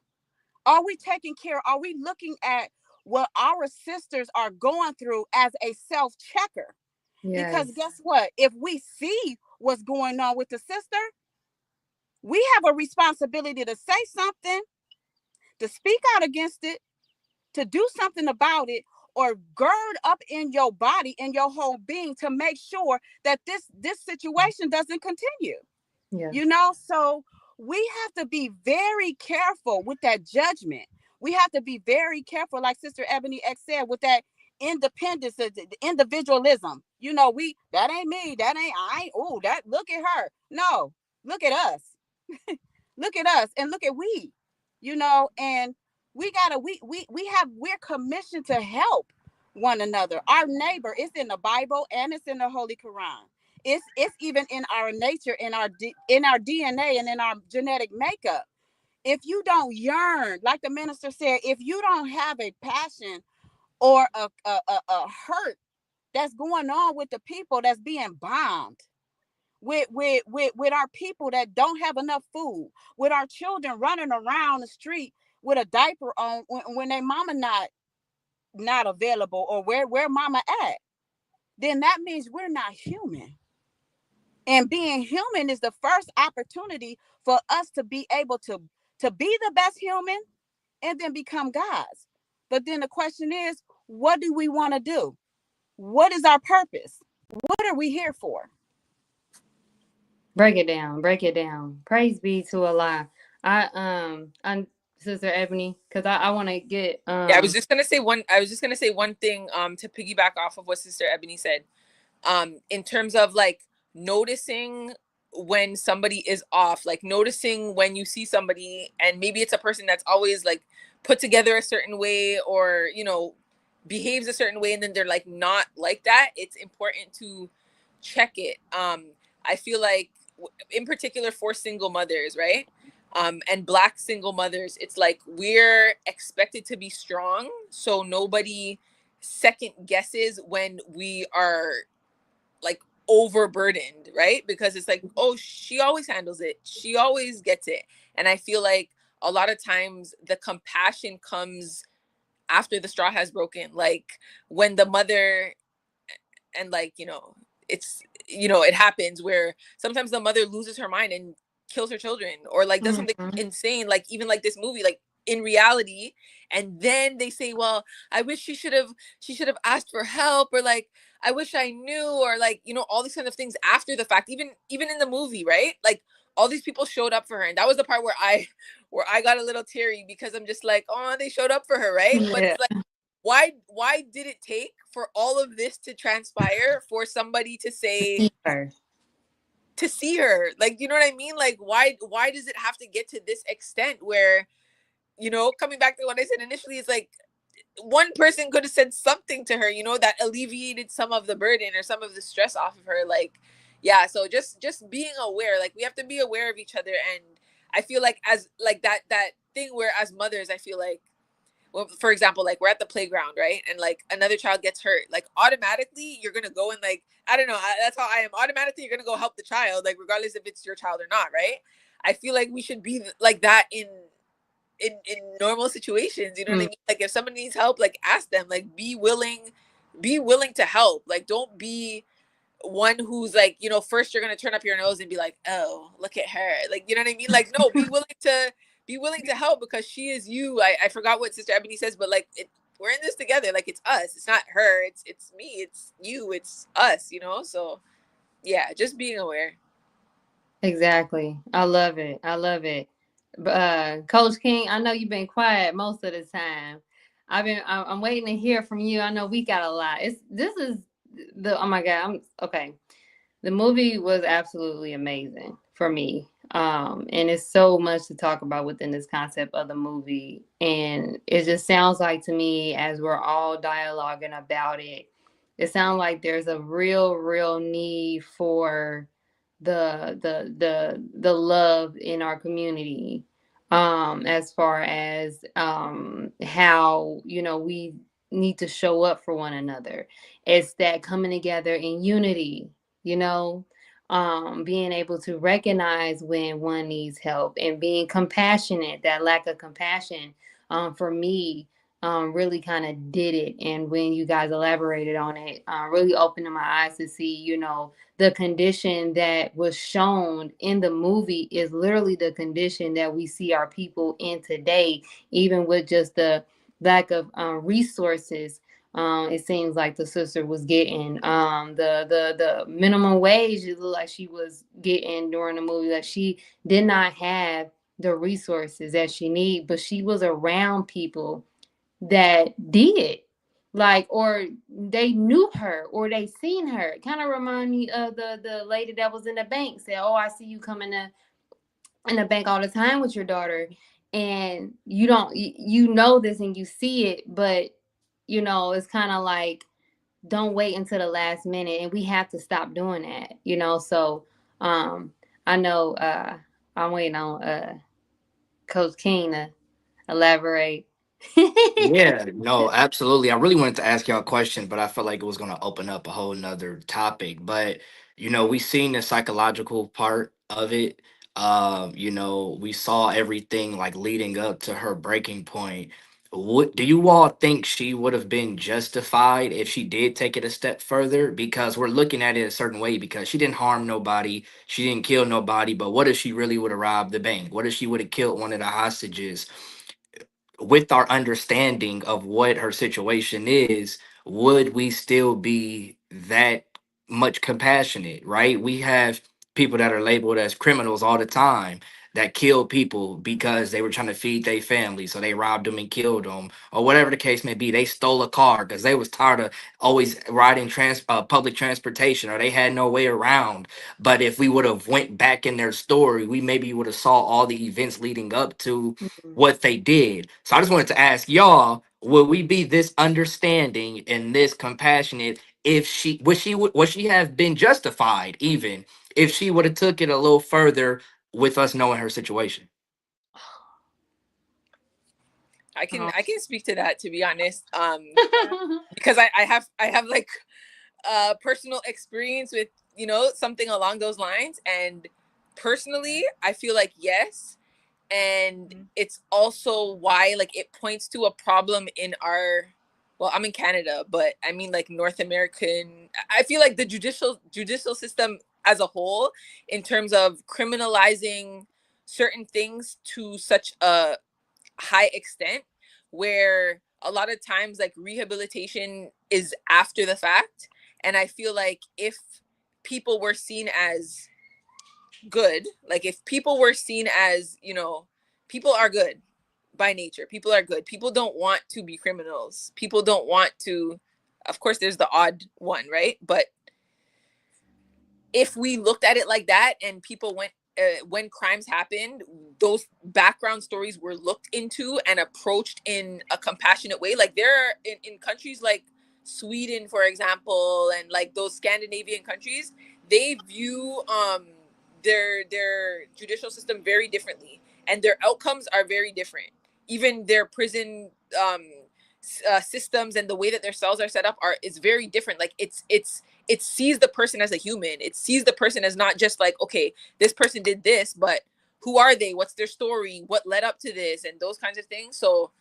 F: Are we taking care? Are we looking at what our sisters are going through as a self-checker? Yes. Because guess what? If we see what's going on with the sister, we have a responsibility to say something, to speak out against it, to do something about it, or gird up in your body, in your whole being, to make sure that this situation doesn't continue. Yeah. You know, so we have to be very careful with that judgment. We have to be very careful, like Sister Ebboni X said, with that independence, the individualism. You know, that ain't me, that ain't I. Oh, that, look at her. No, look at us. Look at us, and look at we. You know, and we're commissioned to help one another. Our neighbor, it's in the Bible and it's in the Holy Quran. It's even in our nature, in our DNA, and in our genetic makeup. If you don't yearn, like the minister said, if you don't have a passion or a hurt that's going on with the people that's being bombed, with our people that don't have enough food, with our children running around the street with a diaper on when their mama not available, or where mama at, then that means we're not human. And being human is the first opportunity for us to be able to be the best human and then become gods. But then the question is, what do we want to do? What is our purpose? What are we here for?
B: Break it down. Break it down. Praise be to Allah. I'm Sister Ebony, because I want to get
E: Yeah, I was just gonna say one thing to piggyback off of what Sister Ebony said. In terms of like noticing when somebody is off, like noticing when you see somebody and maybe it's a person that's always like put together a certain way, or you know, behaves a certain way, and then they're like not like that. It's important to check it. I feel like in particular for single mothers, right? And Black single mothers, it's like we're expected to be strong, so nobody second guesses when we are like overburdened, right? Because it's like, oh, she always handles it, she always gets it. And I feel like a lot of times the compassion comes after the straw has broken, like when the mother, and like, you know, it's, you know, it happens where sometimes the mother loses her mind and kills her children, or like does something insane, like even like this movie, like in reality. And then they say, well, I wish she should have asked for help, or like I wish I knew, or like, you know, all these kind of things after the fact, even in the movie, right? Like all these people showed up for her, and that was the part where I got a little teary, because I'm just like, oh, they showed up for her, right? Yeah. But it's like, why did it take for all of this to transpire for somebody to say to see her? Like, you know what I mean? Like, why does it have to get to this extent where, you know, coming back to what I said initially, it's like one person could have said something to her, you know, that alleviated some of the burden or some of the stress off of her. Like, yeah, so just being aware, like we have to be aware of each other. And I feel like as like that thing where as mothers, I feel like, well, for example, like we're at the playground, right, and like another child gets hurt, like automatically you're gonna go and like, I don't know, that's how I am, automatically you're gonna go help the child, like regardless if it's your child or not, right? I feel like we should be like that in normal situations, you know what I mean? Like if someone needs help, like ask them, like be willing to help. Like don't be one who's like, you know, first you're gonna turn up your nose and be like, oh, look at her, like, you know what I mean? Like no, be willing to help, because she is you. I forgot what Sister Ebony says, but like we're in this together, like it's us, it's not her, it's me, it's you, it's us, you know? So yeah, just being aware.
B: Exactly. I love it. I love it. Coach King, I know you've been quiet most of the time. I'm waiting to hear from you. I know we got a lot. This is the, oh my God, I'm okay. The movie was absolutely amazing for me. And it's so much to talk about within this concept of the movie. And it just sounds like to me, as we're all dialoguing about it, it sounds like there's a real need for the love in our community, as far as how, you know, we need to show up for one another. It's that coming together in unity, you know, being able to recognize when one needs help and being compassionate. That lack of compassion, for me, really kind of did it. And when you guys elaborated on it, really opened my eyes to see, you know, the condition that was shown in the movie is literally the condition that we see our people in today, even with just the lack of resources. It seems like the sister was getting the minimum wage. It looked like she was getting during the movie. Like she did not have the resources that she need, but she was around people that did, like, or they knew her or they seen her. It kind of remind me of the lady that was in the bank, said, oh, I see you coming in the bank all the time with your daughter, and you don't, you know this and you see it, but you know it's kind of like, don't wait until the last minute, and we have to stop doing that, you know. So I know I'm waiting on Coach King to elaborate.
C: Yeah, no, absolutely. I really wanted to ask y'all a question, but I felt like it was going to open up a whole nother topic. But, you know, we seen the psychological part of it. You know, we saw everything like leading up to her breaking point. What do you all think she would have been justified if she did take it a step further? Because we're looking at it a certain way, because she didn't harm nobody, she didn't kill nobody. But what if she really would have robbed the bank? What if she would have killed one of the hostages? With our understanding of what her situation is, would we still be that much compassionate, right? We have people that are labeled as criminals all the time that kill people because they were trying to feed their family. So they robbed them and killed them, or whatever the case may be. They stole a car because they was tired of always riding public transportation, or they had no way around. But if we would have went back in their story, we maybe would have saw all the events leading up to what they did. So I just wanted to ask y'all, will we be this understanding and this compassionate if would she have been justified even if she would have took it a little further with us knowing her situation?
E: I can speak to that, to be honest, because I have like personal experience with, you know, something along those lines. And personally I feel like yes. And it's also why, like, it points to a problem in our, well, I'm in Canada, but I mean like North American, I feel like the judicial system as a whole, in terms of criminalizing certain things to such a high extent, where a lot of times like rehabilitation is after the fact. And I feel like if people were seen as good, like if people were seen as, you know, people are good by nature, people are good, people don't want to be criminals, people don't want to, of course there's the odd one, right? But if we looked at it like that, and people went, when crimes happened, those background stories were looked into and approached in a compassionate way. Like there are in countries like Sweden, for example, and like those Scandinavian countries, they view their judicial system very differently, and their outcomes are very different. Even their prison systems and the way that their cells are set up is very different. Like it sees the person as a human. It sees the person as not just like, okay, this person did this, but who are they? What's their story? What led up to this? And those kinds of things. So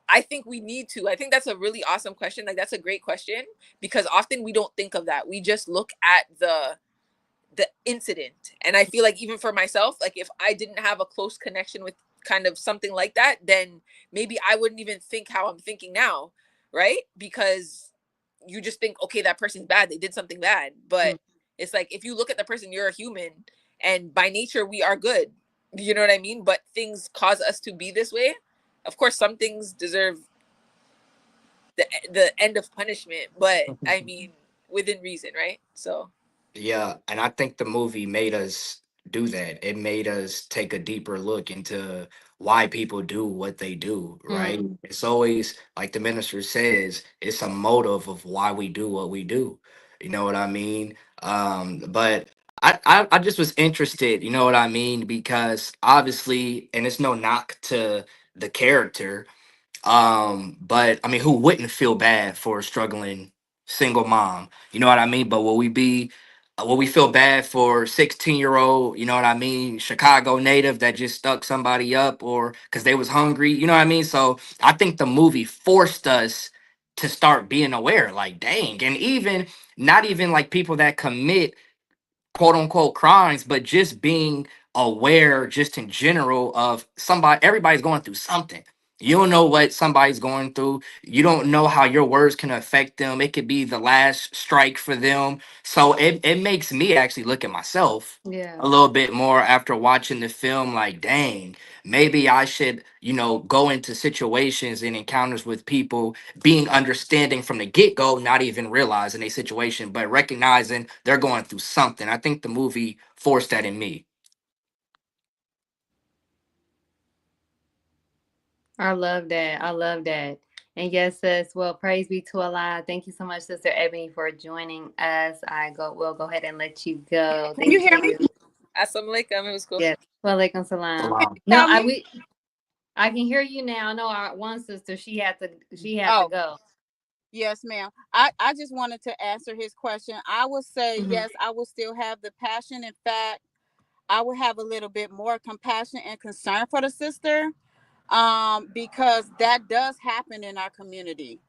E: I think we need to. I think that's a really awesome question. Like that's a great question, because often we don't think of that. We just look at the incident. And I feel like even for myself, like if I didn't have a close connection with kind of something like that, then maybe I wouldn't even think how I'm thinking now, right? Because you just think, okay, that person's bad, they did something bad. But it's like, if you look at the person, you're a human, and by nature we are good, you know what I mean? But things cause us to be this way. Of course, some things deserve the end of punishment, but I mean within reason, right? So
C: Yeah, and I think the movie made us do that. It made us take a deeper look into why people do what they do, right? It's always like the minister says, it's a motive of why we do what we do. You know what I mean? But I just was interested, you know what I mean? Because obviously, and it's no knock to the character, but I mean, who wouldn't feel bad for a struggling single mom? You know what I mean? But will we feel bad for 16-year-old, you know what I mean, Chicago native that just stuck somebody up or because they was hungry? You know what I mean? So I think the movie forced us to start being aware, like, dang, and even not even like people that commit quote unquote crimes, but just being aware just in general of somebody, everybody's going through something. You don't know what somebody's going through. You don't know how your words can affect them. It could be the last strike for them. So it makes me actually look at myself
B: Yeah.
C: a little bit more after watching the film, like, dang, maybe I should, go into situations and encounters with people being understanding from the get-go, not even realizing a situation, but recognizing they're going through something. I think the movie forced that in me.
B: I love that. I love that. And yes, sis. Well, praise be to Allah. Thank you so much, Sister Ebony, for joining us. We'll go ahead and let you go.
F: Can you
B: Thank
F: hear me?
B: you.
E: assalamu alaikum, it was cool.
B: Yes. Walaikum salam.
C: Salam.
B: No,
F: Tell me.
B: I can hear you now. No, our one sister, she had to
F: Oh,
B: go.
F: yes, ma'am. I just wanted to answer his question. I would say yes, I will still have the passion. In fact, I would have a little bit more compassion and concern for the sister, because that does happen in our community.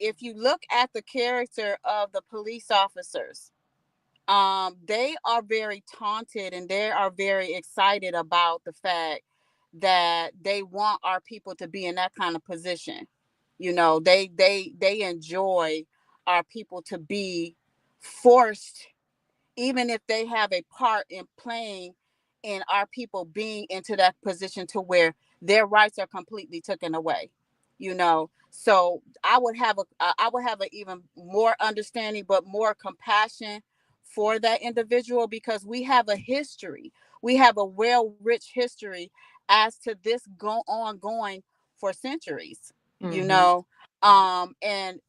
F: If you look at the character of the police officers, they are very taunted and they are very excited about the fact that they want our people to be in that kind of position. They enjoy our people to be forced, even if they have a part in playing in our people being into that position to where their rights are completely taken away. So I would have an even more understanding but more compassion for that individual, because we have a history. We have a well rich history as to this going for centuries. you know and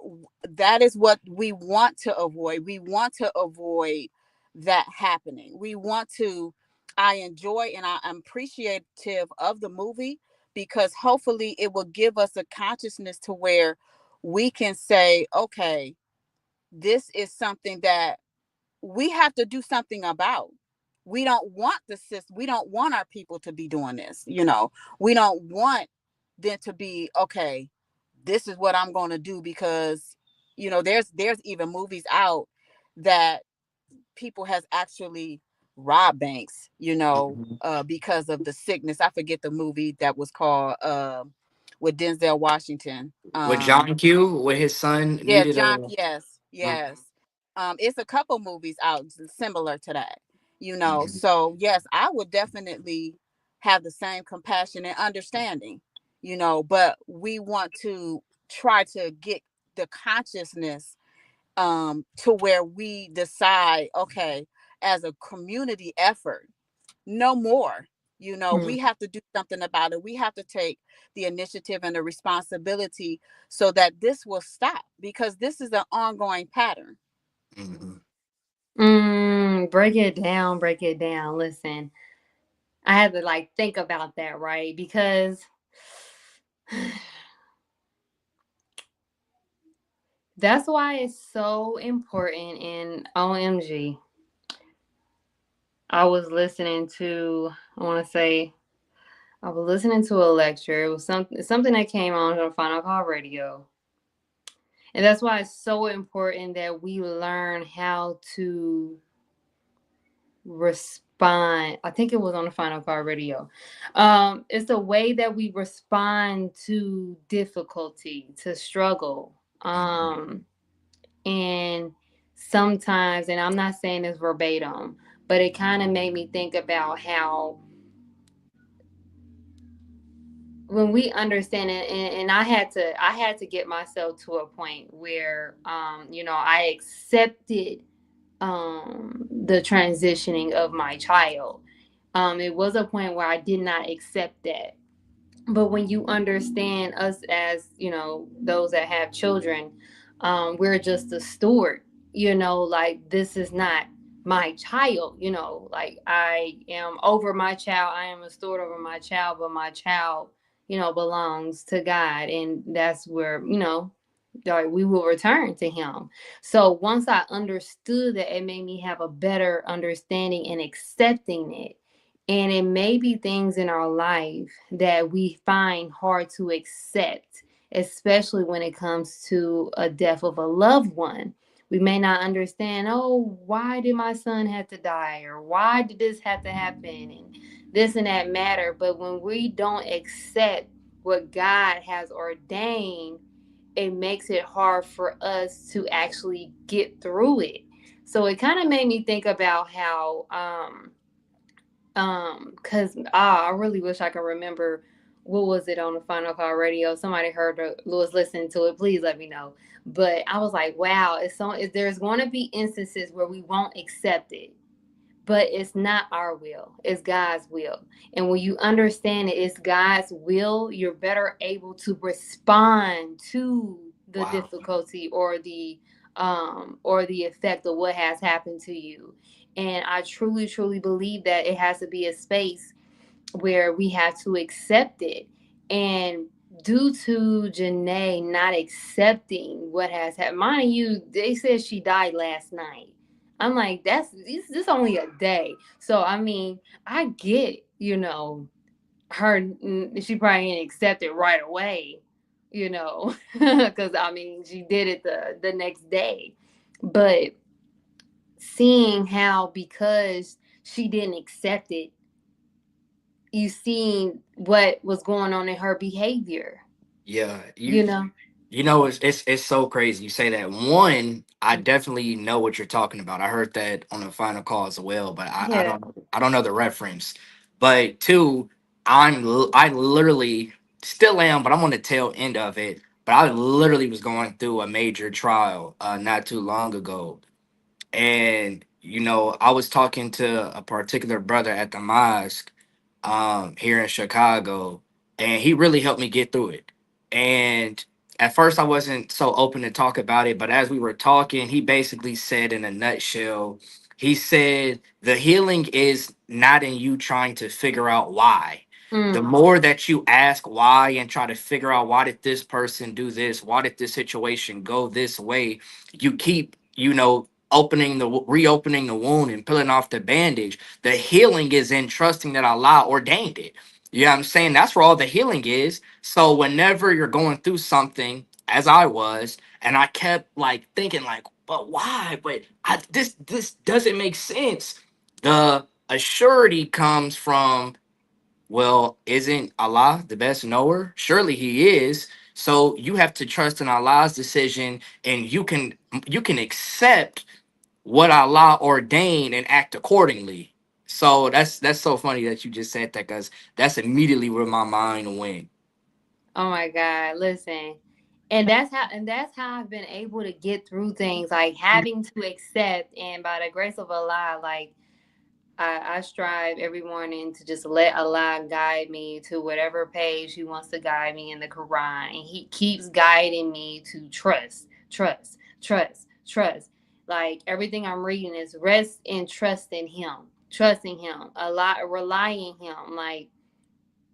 F: that is what we want to avoid. We want to avoid that happening. I enjoy and I'm appreciative of the movie, because hopefully it will give us a consciousness to where we can say, okay, this is something that we have to do something about. We don't want our people to be doing this. We don't want them to be, okay, this is what I'm going to do, because there's even movies out that people has actually robbed banks,
C: Mhm.
F: because of the sickness. I forget the movie that was called, with Denzel Washington.
C: With John Q, with his son
F: Yeah,
C: needed
F: John.
C: a.
F: Yes,
C: Mhm.
F: yes. It's a couple movies out similar to that.
C: Mhm.
F: So yes, I would definitely have the same compassion and understanding. But we want to try to get the consciousness, to where we decide, okay, as a community effort, no more. You know, we have to do something about it. We have to take the initiative and the responsibility so that this will stop, because this is an ongoing pattern.
B: Break it down, break it down. Listen, I had to like think about that, right? Because that's why it's so important. In OMG, I was listening to, I want to say, I was listening to a lecture. It was something that came on Final Call Radio. And that's why it's so important that we learn how to respond. I think it was on the Final Call Radio. It's the way that we respond to difficulty, to struggle. And sometimes, and I'm not saying this verbatim, but it kind of made me think about how when we understand it, and I had to get myself to a point where I accepted the transitioning of my child. It was a point where I did not accept that. But when you understand us as, those that have children, we're just a steward, like this is not my child, like I am over my child. I am a steward over my child, but my child, belongs to God. And that's where, like we will return to him. So once I understood that, it made me have a better understanding and accepting it. And it may be things in our life that we find hard to accept, especially when it comes to a death of a loved one. We may not understand, oh, why did my son have to die? Or why did this have to happen? And this and that matter. But when we don't accept what God has ordained, it makes it hard for us to actually get through it. So it kind of made me think about how because I really wish I could remember what was it on the Final Call Radio. Somebody heard was listening to it. Please let me know. But I was like, wow, there's going to be instances where we won't accept it, but it's not our will, it's God's will. And when you understand it, it's God's will, you're better able to respond to the difficulty or the effect of what has happened to you. And I truly, truly believe that it has to be a space where we have to accept it. And due to Janae not accepting what has happened, mind you, they said she died last night. I'm like, this only a day. So I mean, I get, her, she probably didn't accept it right away, because I mean, she did it the next day. But seeing how, because she didn't accept it, you seen what was going on in her behavior.
C: Yeah,
B: You know?
C: it's so crazy you say that. One, I definitely know what you're talking about. I heard that on the Final Call as well, but
B: Yeah.
C: I don't know the reference. But two, I literally still am, but I'm on the tail end of it. But I literally was going through a major trial not too long ago, and I was talking to a particular brother at the mosque here in Chicago, and he really helped me get through it. And at first I wasn't so open to talk about it, but as we were talking, he basically said, in a nutshell, he said the healing is not in you trying to figure out why. The more that you ask why and try to figure out, why did this person do this, why did this situation go this way, you keep reopening the wound and peeling off the bandage. The healing is in trusting that Allah ordained it. You know what I'm saying? That's where all the healing is. So whenever you're going through something, as I was, and I kept like thinking like, but why? But this doesn't make sense. The assurity comes from, well, isn't Allah the best knower? Surely he is. So you have to trust in Allah's decision, and you can accept what Allah ordained and act accordingly. So that's so funny that you just said that, because that's immediately where my mind went.
B: Oh my God. Listen. And that's how I've been able to get through things, like having to accept, and by the grace of Allah, like I strive every morning to just let Allah guide me to whatever page He wants to guide me in the Quran. And He keeps guiding me to trust, trust, trust, trust. Like everything I'm reading is rest and trust in Him, trusting Him, a lot, relying Him. Like,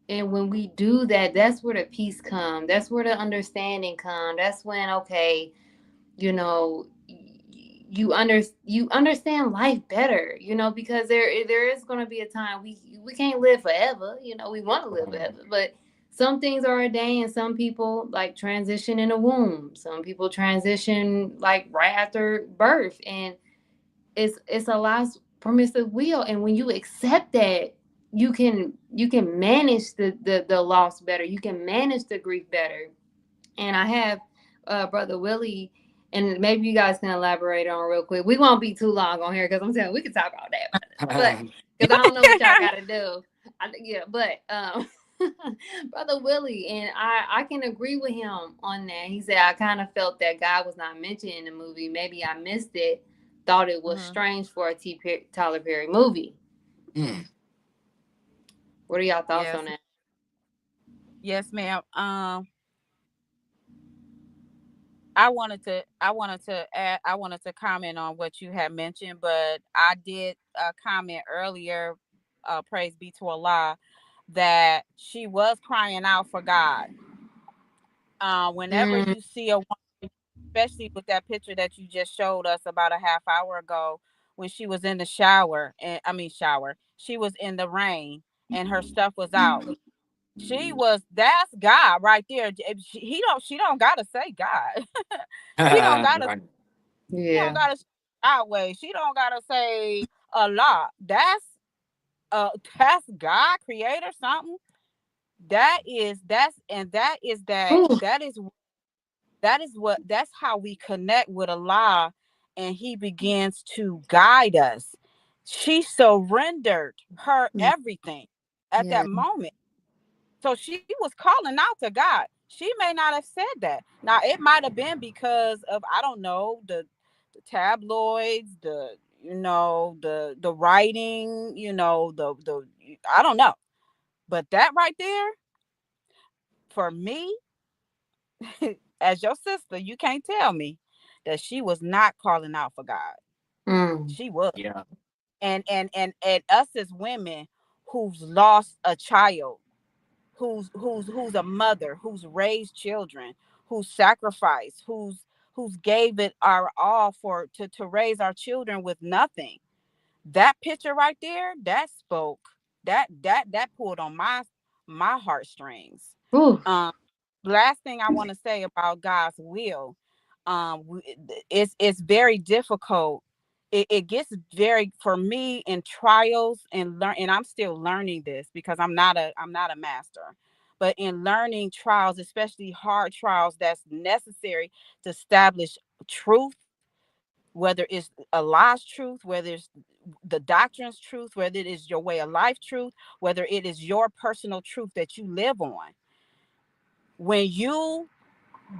B: and when we do that, that's where the peace comes. That's where the understanding comes. That's when, okay, you know, you understand life better, you know, because there is going to be a time we can't live forever, you know. We want to live
C: Mhm.
B: forever, but some things are ordained. Some people like transition in a womb, some people transition like right after birth, and it's a last permissive will. And when you accept that, you can manage the loss better, you can manage the grief better. And I have Brother Willie, and maybe you guys can elaborate on real quick. We won't be too long on here because I'm telling you, we can talk all day about this. But because I don't know what y'all got to do. Yeah, but Brother Willie, and I can agree with him on that. He said, I kind of felt that God was not mentioned in the movie. Maybe I missed it. Thought it was strange for a Tyler Perry movie.
C: Mm.
B: What are y'all thoughts
F: Yes,
B: on that?
F: yes, ma'am. I wanted to comment on what you had mentioned, but I did comment earlier, praise be to Allah, that she was crying out for God. Whenever
B: Mm,
F: you see a woman, especially with that picture that you just showed us about a half hour ago, when she was in the shower, and I mean shower, she was in the rain and her stuff was out. That's God right there. She don't gotta say God. she don't gotta
C: Right.
F: she don't
B: yeah.
F: gotta say Yahweh. She don't gotta say Allah. That's God, creator, something. That is that's and that is that
B: Ooh.
F: that's how we connect with Allah, and He begins to guide us. She surrendered her everything at
B: Yeah.
F: that moment. So she was calling out to God. She may not have said that. Now it might have been because of, I don't know, the tabloids, the writing, the I don't know. But that right there, for me, as your sister, you can't tell me that she was not calling out for God.
B: Mm.
F: She was.
C: Yeah.
F: And us as women who's lost a child, who's a mother, who's raised children, who's sacrificed, who's gave it our all to raise our children with nothing. That picture right there, that spoke, that pulled on my heartstrings.
B: Ooh.
F: um Last thing I want to say about God's will, it's very difficult. It gets very, for me, in trials and learn, and I'm still learning this because I'm not a master. But in learning trials, especially hard trials that's necessary to establish truth, whether it's Allah's truth, whether it's the doctrine's truth, whether it is your way of life truth, whether it is your personal truth that you live on. When you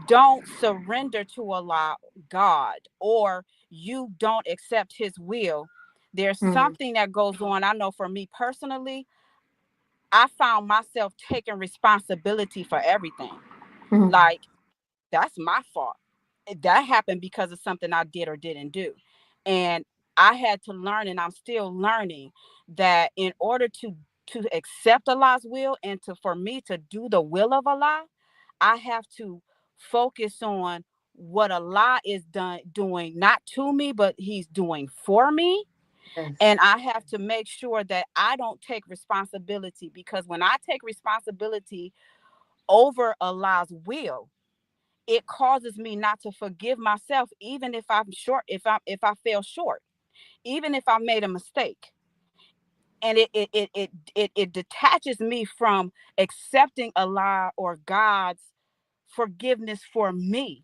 F: don't surrender to Allah, God, or you don't accept His will, there's
B: Mm.
F: something that goes on. I know for me personally, I found myself taking responsibility for everything.
B: Mm.
F: Like, that's my fault. That happened because of something I did or didn't do. And I had to learn, and I'm still learning, that in order to accept Allah's will and to for me to do the will of Allah, I have to focus on what Allah is doing, not to me, but He's doing for me.
B: Yes.
F: And I have to make sure that I don't take responsibility, because when I take responsibility over Allah's will, it causes me not to forgive myself, even if I'm short, if I fell short, even if I made a mistake. And it detaches me from accepting Allah or God's forgiveness for me.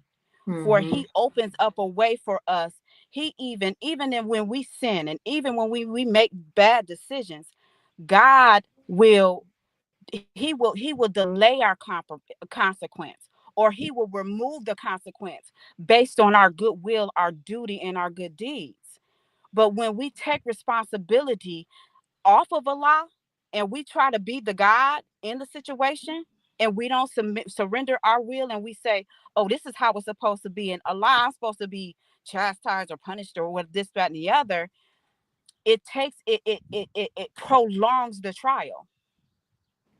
F: For
B: Mm-hmm.
F: He opens up a way for us. He when we sin, and even when we make bad decisions, God will delay our consequence, or He will remove the consequence based on our goodwill, our duty, and our good deeds. But when we take responsibility, off of Allah and we try to be the God in the situation, and we don't surrender our will, and we say, oh, this is how it's supposed to be, and Allah, I'm supposed to be chastised or punished or what, this, that, and the other, it takes it prolongs the trial.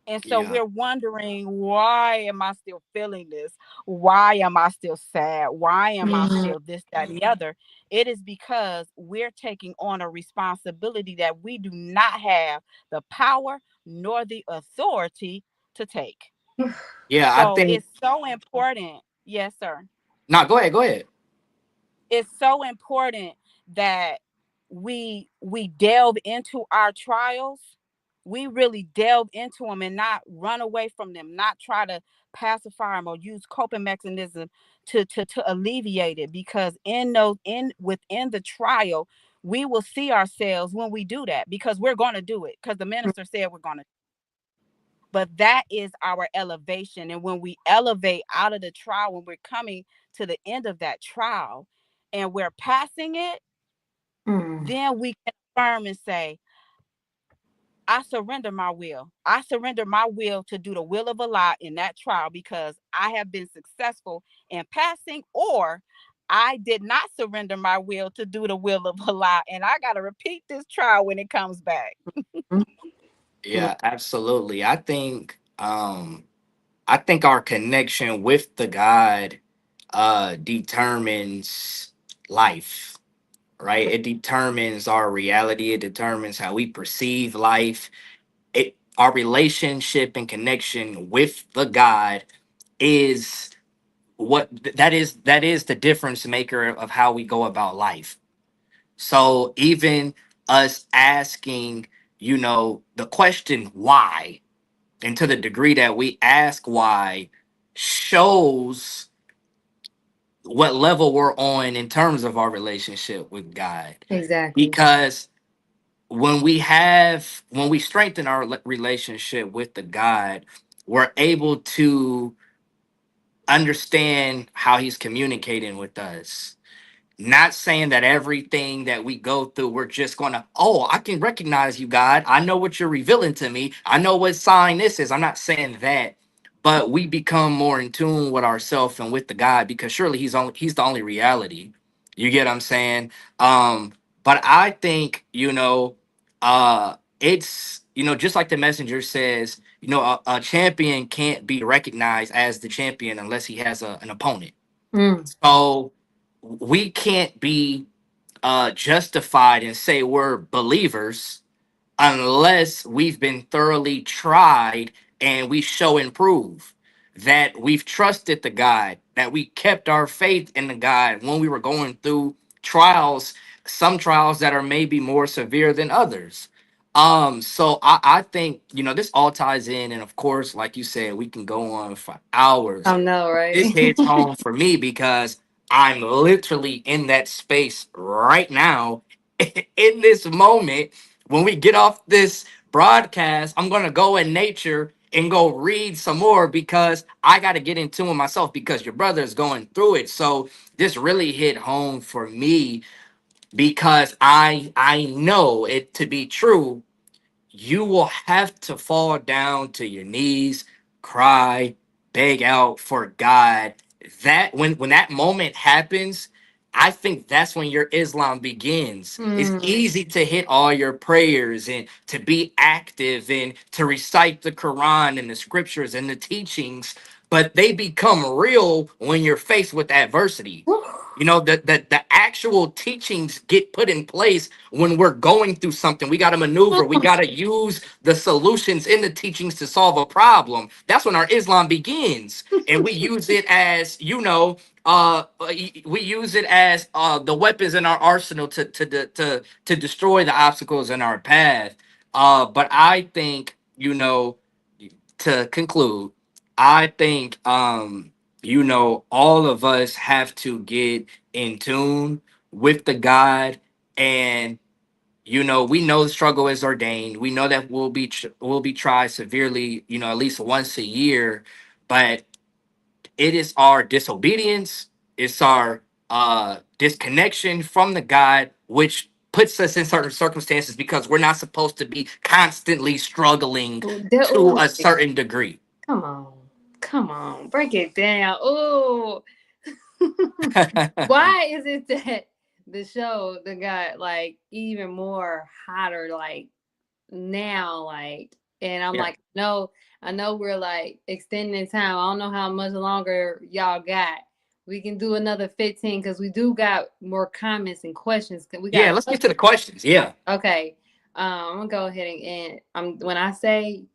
F: And so
C: Yeah.
F: we're wondering, why am I still feeling this? Why am I still sad? Why am I
B: Mhm.
F: still this, that, and the other? It is because we're taking on a responsibility that we do not have the power nor the authority to take.
C: Yeah, I
F: So
C: think.
F: it's so important. Yes, sir.
C: No, go ahead. Go ahead.
F: It's so important that we delve into our trials. We really delve into them and not run away from them, not try to pacify them or use coping mechanism to alleviate it, because in those in within the trial we will see ourselves when we do that, because we're going to do it because the minister said we're going to. But that is our elevation, and when we elevate out of the trial, when we're coming to the end of that trial and we're passing it,
B: Mm.
F: then we can affirm and say, I surrender my will. I surrender my will to do the will of Allah in that trial, because I have been successful in passing, or I did not surrender my will to do the will of Allah, and I got to repeat this trial when it comes back.
B: Mm.
C: Yeah, absolutely. I think our connection with the God determines life, right? It determines our reality, it determines how we perceive life. It Our relationship and connection with the God is that is the difference maker of how we go about life. So even us asking, the question why, and to the degree that we ask why, shows what level we're on in terms of our relationship with God.
B: Exactly.
C: Because when we strengthen our relationship with the God, we're able to understand how he's communicating with us. Not saying that everything that we go through, we're just gonna, oh, I can recognize you, God. I know what you're revealing to me. I know what sign this is. I'm not saying that, but we become more in tune with ourselves and with the God, because surely he's the only reality. You get what I'm saying? But I think, it's, just like the messenger says, a champion can't be recognized as the champion unless he has an opponent.
B: Mm.
C: So we can't be justified and say we're believers unless we've been thoroughly tried and we show and prove that we've trusted the God, that we kept our faith in the God when we were going through trials, some trials that are maybe more severe than others. So I think, this all ties in, and of course, like you said, we can go on for hours.
B: I know,
C: This
B: right?
C: hits home for me because I'm literally in that space right now, in this moment. When we get off this broadcast, I'm gonna go in nature and go read some more, because I got to get into it myself, because your brother is going through it. So this really hit home for me, because I know it to be true. You will have to fall down to your knees, cry, beg out for God. That when that moment happens, I think that's when your Islam begins. It's
B: Mm.
C: easy to hit all your prayers and to be active and to recite the Quran and the scriptures and the teachings, but they become real when you're faced with adversity.
B: Whew.
C: The actual teachings get put in place when we're going through something. We got to maneuver. We got to use the solutions in the teachings to solve a problem. That's when our Islam begins, and we use it as we use it as the weapons in our arsenal to destroy the obstacles in our path. But I think, to conclude, I think all of us have to get in tune with the God. And we know the struggle is ordained. We know that we'll be tried severely, at least once a year. But it is our disobedience, it's our disconnection from the God, which puts us in certain circumstances because we're not supposed to be constantly struggling to
B: Ooh,
C: a certain degree.
B: come on. Come on. Break it down. Oh. Why is it that the show that got like even more hotter like now, like, and I'm
C: Yeah.
B: like, no, I know we're like extending time. I don't know how much longer y'all got. We can do another 15 because we do got more comments and questions. We
C: Yeah,
B: got
C: let's get to the questions. Yeah.
B: okay. I'm gonna go ahead and when I say,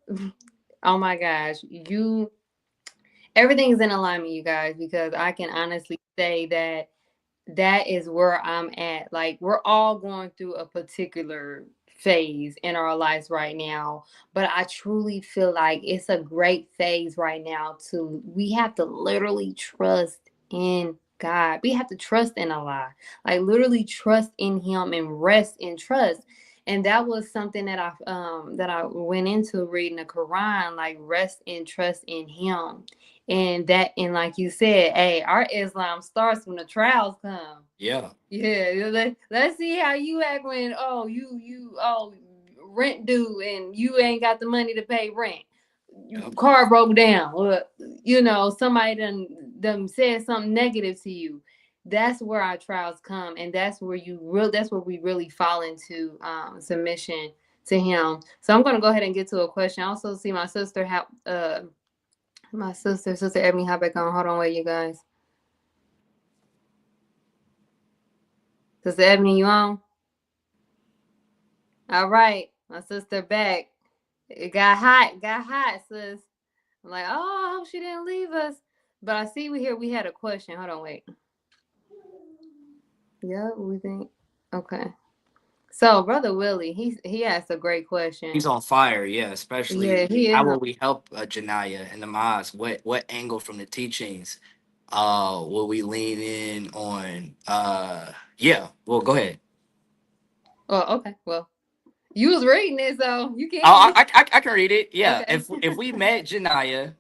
B: oh my gosh, everything's in alignment, you guys, because I can honestly say that that is where I'm at. Like, we're all going through a particular phase in our lives right now, but I truly feel like it's a great phase right now to we have to literally trust in God. We have to trust in Allah. Like, literally trust in him and rest in trust. And that was something that I went into reading the Quran, like rest and trust in him. And like you said, hey, our Islam starts when the trials come.
C: Yeah.
B: Yeah, let's see how you act when rent due and you ain't got the money to pay rent.
C: Yep.
B: Car broke down, or somebody done said something negative to you. That's where our trials come, and that's where that's where we really fall into submission to him. So I'm gonna go ahead and get to a question. I also see my sister have sister Ebony, hop back on. Hold on, wait, you guys. Sister Ebony, you on? All right, my sister back. It got hot, sis. I'm like, oh, I hope she didn't leave us. But I see we had a question. Hold on, wait. Yeah, we think. Okay. So, Brother Willie, he asked a great
C: He's
B: question.
C: on fire, yeah. Especially
B: Yeah, he
C: how
B: is.
C: will we help Janaya and the Maz? What angle from the teachings will we lean in on? Yeah. Well, go ahead.
B: Oh, okay. Well, you was reading it, so you
C: Oh,
B: can.
C: I can read it. Yeah.
B: Okay.
C: If we met Janaya,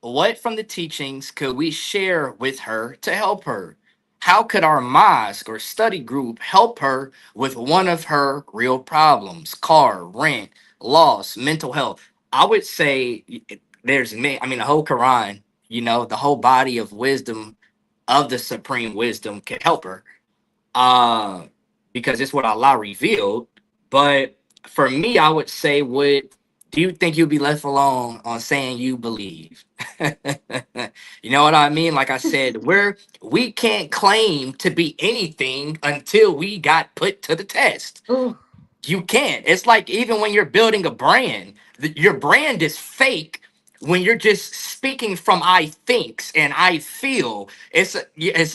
C: what from the teachings could we share with her to help her? How could our mosque or study group help her with one of her real problems? Car, rent, loss, mental health. I would say I mean, the whole Quran, the whole body of wisdom of the supreme wisdom could help her. Uh, because it's what Allah revealed. But for me, I would say, do you think you'll be left alone on saying you believe? You know what I mean? Like I said, we can't claim to be anything until we got put to the test.
B: Ooh.
C: You can't. It's like even when you're building a brand, your brand is fake when you're just speaking from I thinks and I feel. It's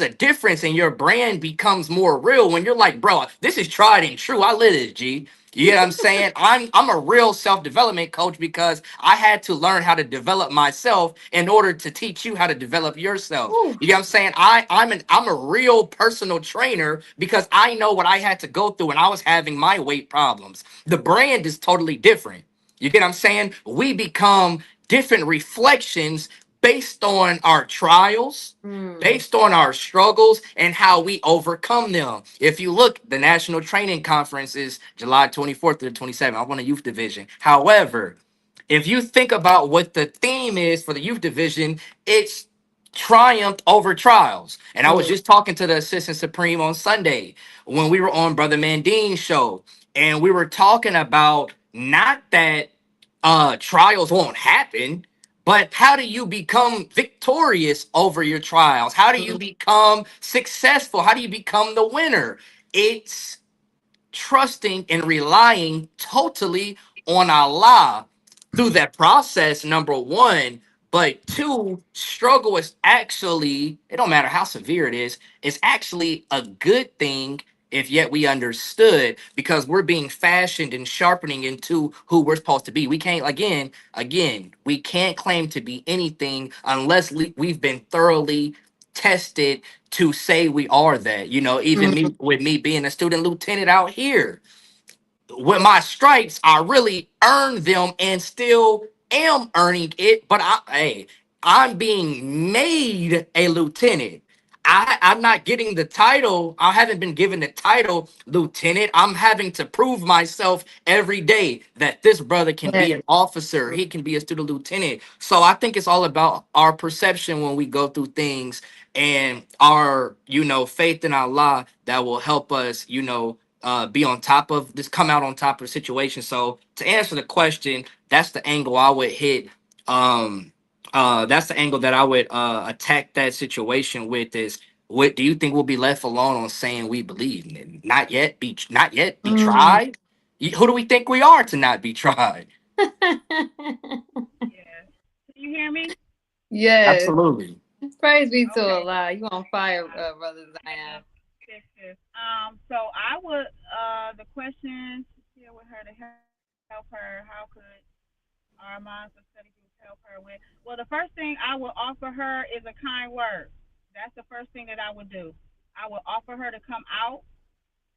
C: a difference, and your brand becomes more real when you're like, bro, this is tried and true. I live it, G. You know what I'm saying? I'm a real self-development coach because I had to learn how to develop myself in order to teach you how to develop yourself.
B: Ooh.
C: You know what I'm saying? I'm a real personal trainer because I know what I had to go through when I was having my weight problems. The brand is totally different. You get what I'm saying? We become different reflections based on our trials,
B: Mm.
C: based on our struggles and how we overcome them. If you look, the National Training Conference is July 24th to the 27th. I want a youth division. However, if you think about what the theme is for the youth division, it's triumph over trials. And I was
B: Mm.
C: just talking to the assistant supreme on Sunday when we were on Brother Mandine's show, and we were talking about not that trials won't happen, but how do you become victorious over your trials? How do you
B: Mm.
C: become successful? How do you become the winner? It's trusting and relying totally on Allah through that process, number one. But two, struggle is actually, it don't matter how severe it is, it's actually a good thing if yet we understood because we're being fashioned and sharpening into who we're supposed to be. We can't, we can't claim to be anything unless we've been thoroughly tested to say we are that. Even
B: Mm.
C: me, with me being a student lieutenant out here, with my stripes, I really earned them and still am earning it. But I'm being made a lieutenant. I'm not getting the title. I haven't been given the title lieutenant. I'm having to prove myself every day that this brother can
B: Yes.
C: be an officer. He can be a student lieutenant. So I think it's all about our perception when we go through things, and our, faith in Allah that will help us, be on top of this, come out on top of the situation. So to answer the question, that's the angle I would hit. That's the angle that I would attack that situation with, is what do you think we'll be left alone on saying we believe? Not yet be
B: Mm.
C: tried. Who do we think we are to not be tried?
F: Yes. Can you hear me?
B: Yes.
C: Absolutely.
B: Praise be to
F: Okay.
B: Allah. You on fire, brother
F: Yeah.
B: Zion.
F: Yes, yes. So I would the question share with her to help her. How could our minds of study group help her with? Well, the first thing I would offer her is a kind word. That's the first thing that I would do. I would offer her to come out.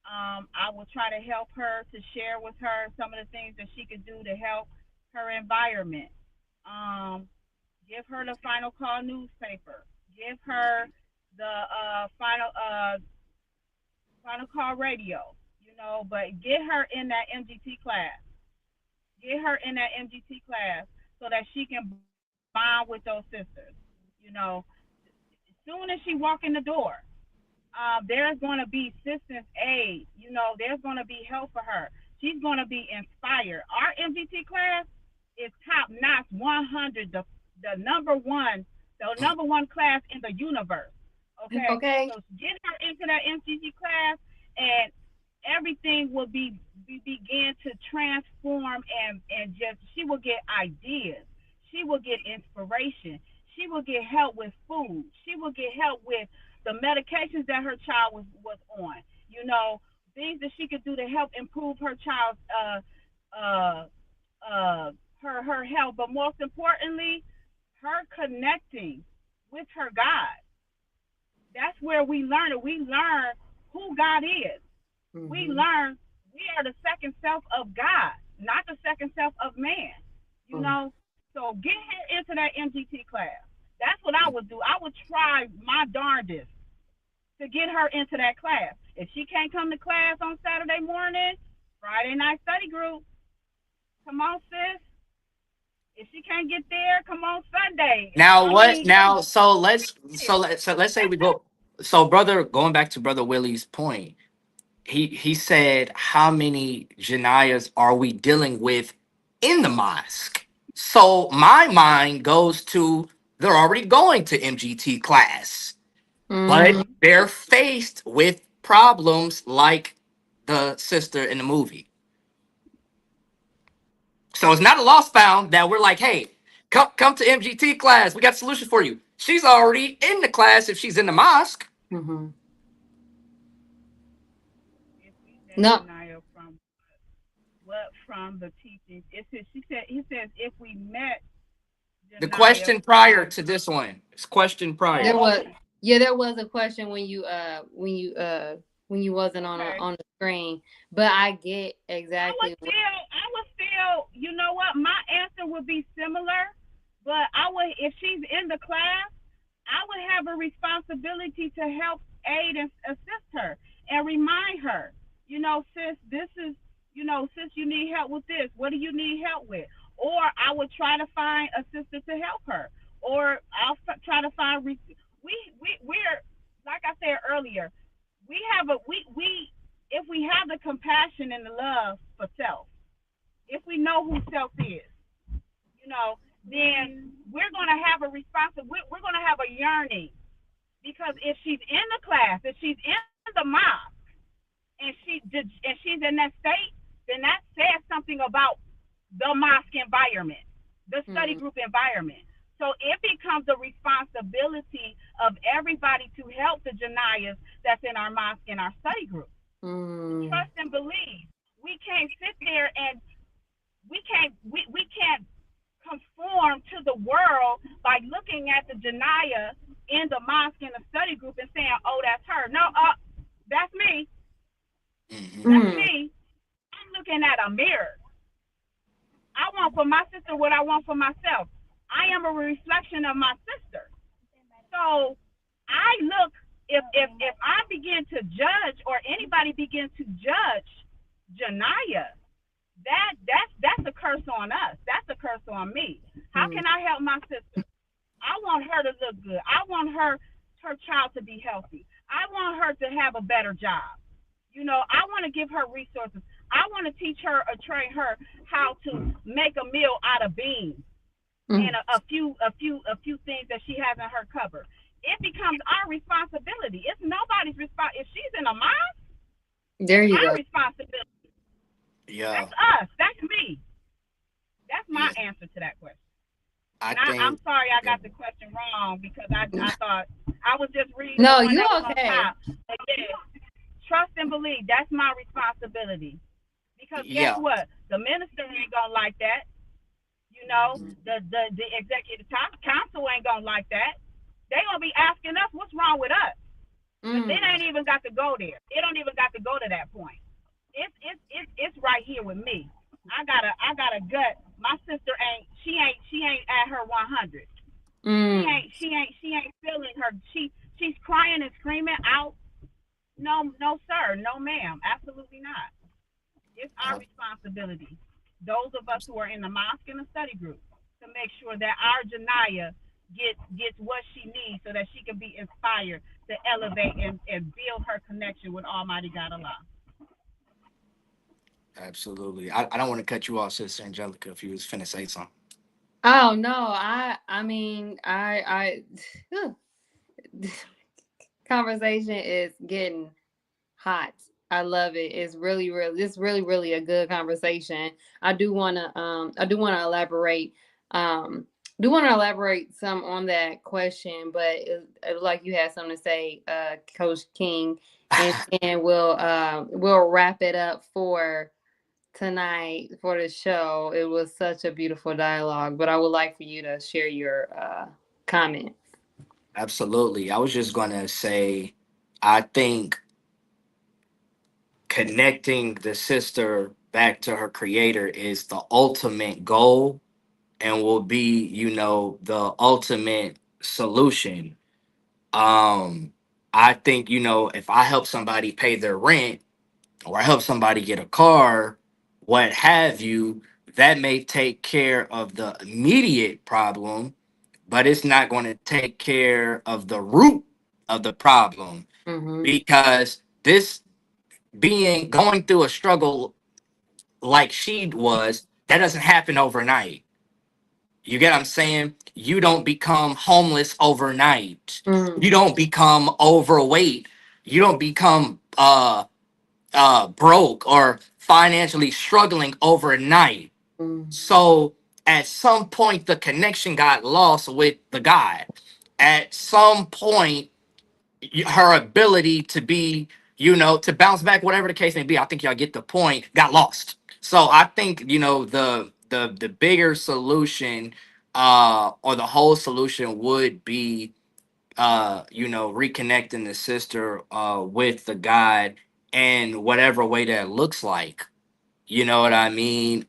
F: I will try to help her to share with her some of the things that she could do to help her environment. Um, give her the Final Call newspaper. Give her the Final Call radio. But get her in that MGT class. Get her in that MGT class so that she can bond with those sisters. You know, as soon as she walk in the door, there's going to be assistance aid. There's going to be help for her. She's going to be inspired. Our MGT class is top notch, 100, the number one class in the universe. Okay,
B: Okay.
F: so get her into that MGT class, and everything will begin to transform, and just she will get ideas. She will get inspiration. She will get help with food. She will get help with the medications that her child was on. You know, things that she could do to help improve her child's uh her health, but most importantly, her connecting with her God. That's where we learn it. We learn who God is. We
B: Mm-hmm.
F: learn we are the second self of God, not the second self of man. You
B: Mm.
F: know, so get her into that MGT class. That's what I would do. I would try my darndest to get her into that class. If she can't come to class on Saturday morning, Friday night study group, come on, sis. If she can't get there, come on Sunday.
C: Now
F: I
C: what?
F: mean,
C: Now so let's say we go. So brother, going back to brother Willie's point, he said, how many Janayas are we dealing with in the mosque? So my mind goes to, they're already going to MGT class, but
B: Mm.
C: they're faced with problems like the sister in the movie. So it's not a lost found that we're like, hey, come to MGT class. We got a solution for you. She's already in the class if she's in the mosque.
B: Mm-hmm.
F: if we met
B: No.
F: Janaya from the teachings, he says if we met
C: The
F: Janaya
C: question prior
F: from
C: to this one. It's question
B: There
C: prior.
F: oh
B: was,
F: okay
B: yeah, there was a question when you wasn't
F: okay
B: on the screen, but I get exactly what.
F: I would still, you know what? My answer would be similar, but I would, if she's in the class, I would have a responsibility to help aid and assist her and remind her, sis, this is, sis, you need help with this. What do you need help with? Or I would try to find a sister to help her, or I'll try to find. We're like I said earlier, we if we have the compassion and the love for self, if we know who self is, you know, then we're going to have a responsibility. We're going to have a yearning, because if she's in the class, if she's in the mosque, and she's in that state, then that says something about the mosque environment, the study
B: Mm.
F: group environment. So it becomes the responsibility of everybody to help the Janayas that's in our mosque, in our study group.
B: Mm.
F: Trust and believe. We can't sit there and we can't conform to the world by looking at the Janaya in the mosque in the study group and saying, "Oh, that's her." No, that's me.
C: Mhm.
F: That's
B: Mm.
F: me. I'm looking at a mirror. I want for my sister what I want for myself. I am a reflection of my sister. So I look if I begin to judge or anybody begins to judge Janaya, that's a curse on us. That's a curse on me. How can I help my sister? I want her to look good. I want her child to be healthy. I want her to have a better job. I want to give her resources. I want to teach her or train her how to make a meal out of beans and a few things that she has in her cupboard. It becomes our responsibility. It's nobody's responsibility. If she's in a mosque,
B: there you
F: my
B: go.
F: responsibility.
C: Yeah.
F: That's us. That's me. That's my answer to that question. I'm sorry I got the question wrong because I thought I was just reading.
B: No,
F: you
B: okay.
F: But yeah, trust and believe. That's my responsibility. Because guess what? The minister ain't gonna like that. The executive council ain't gonna like that. They gonna be asking us what's wrong with us. But it ain't even got to go there. It don't even got to go to that point. It's right here with me. I got a gut. My sister she ain't at her 100. She ain't feeling her. She's crying and screaming out. No, sir, no, ma'am, absolutely not. It's our responsibility, those of us who are in the mosque and the study group, to make sure that our Janaya gets what she needs so that she can be inspired to elevate and build her connection with Almighty God Allah.
C: Absolutely. I don't want to cut you off, Sister Angelica, if you was finna say something.
B: Oh no, I mean I conversation is getting hot. I love it. It's really a good conversation. I do want to elaborate some on that question, but it like you had something to say, Coach King, and then we'll wrap it up for tonight for the show. It was such a beautiful dialogue, but I would like for you to share your comment.
C: Absolutely. I was just going to say, I think connecting the sister back to her creator is the ultimate goal and will be, the ultimate solution. I think, if I help somebody pay their rent or I help somebody get a car, what have you, that may take care of the immediate problem, but it's not going to take care of the root of the problem, because this being going through a struggle like she was, that doesn't happen overnight. You get what I'm saying? You don't become homeless overnight. You don't become overweight. You don't become broke or financially struggling overnight. So at some point, the connection got lost with the guy. At some point, her ability to be, to bounce back, whatever the case may be, I think y'all get the point, got lost. So I think, the bigger solution, or the whole solution would be, reconnecting the sister with the God in whatever way that looks like. You know what I mean?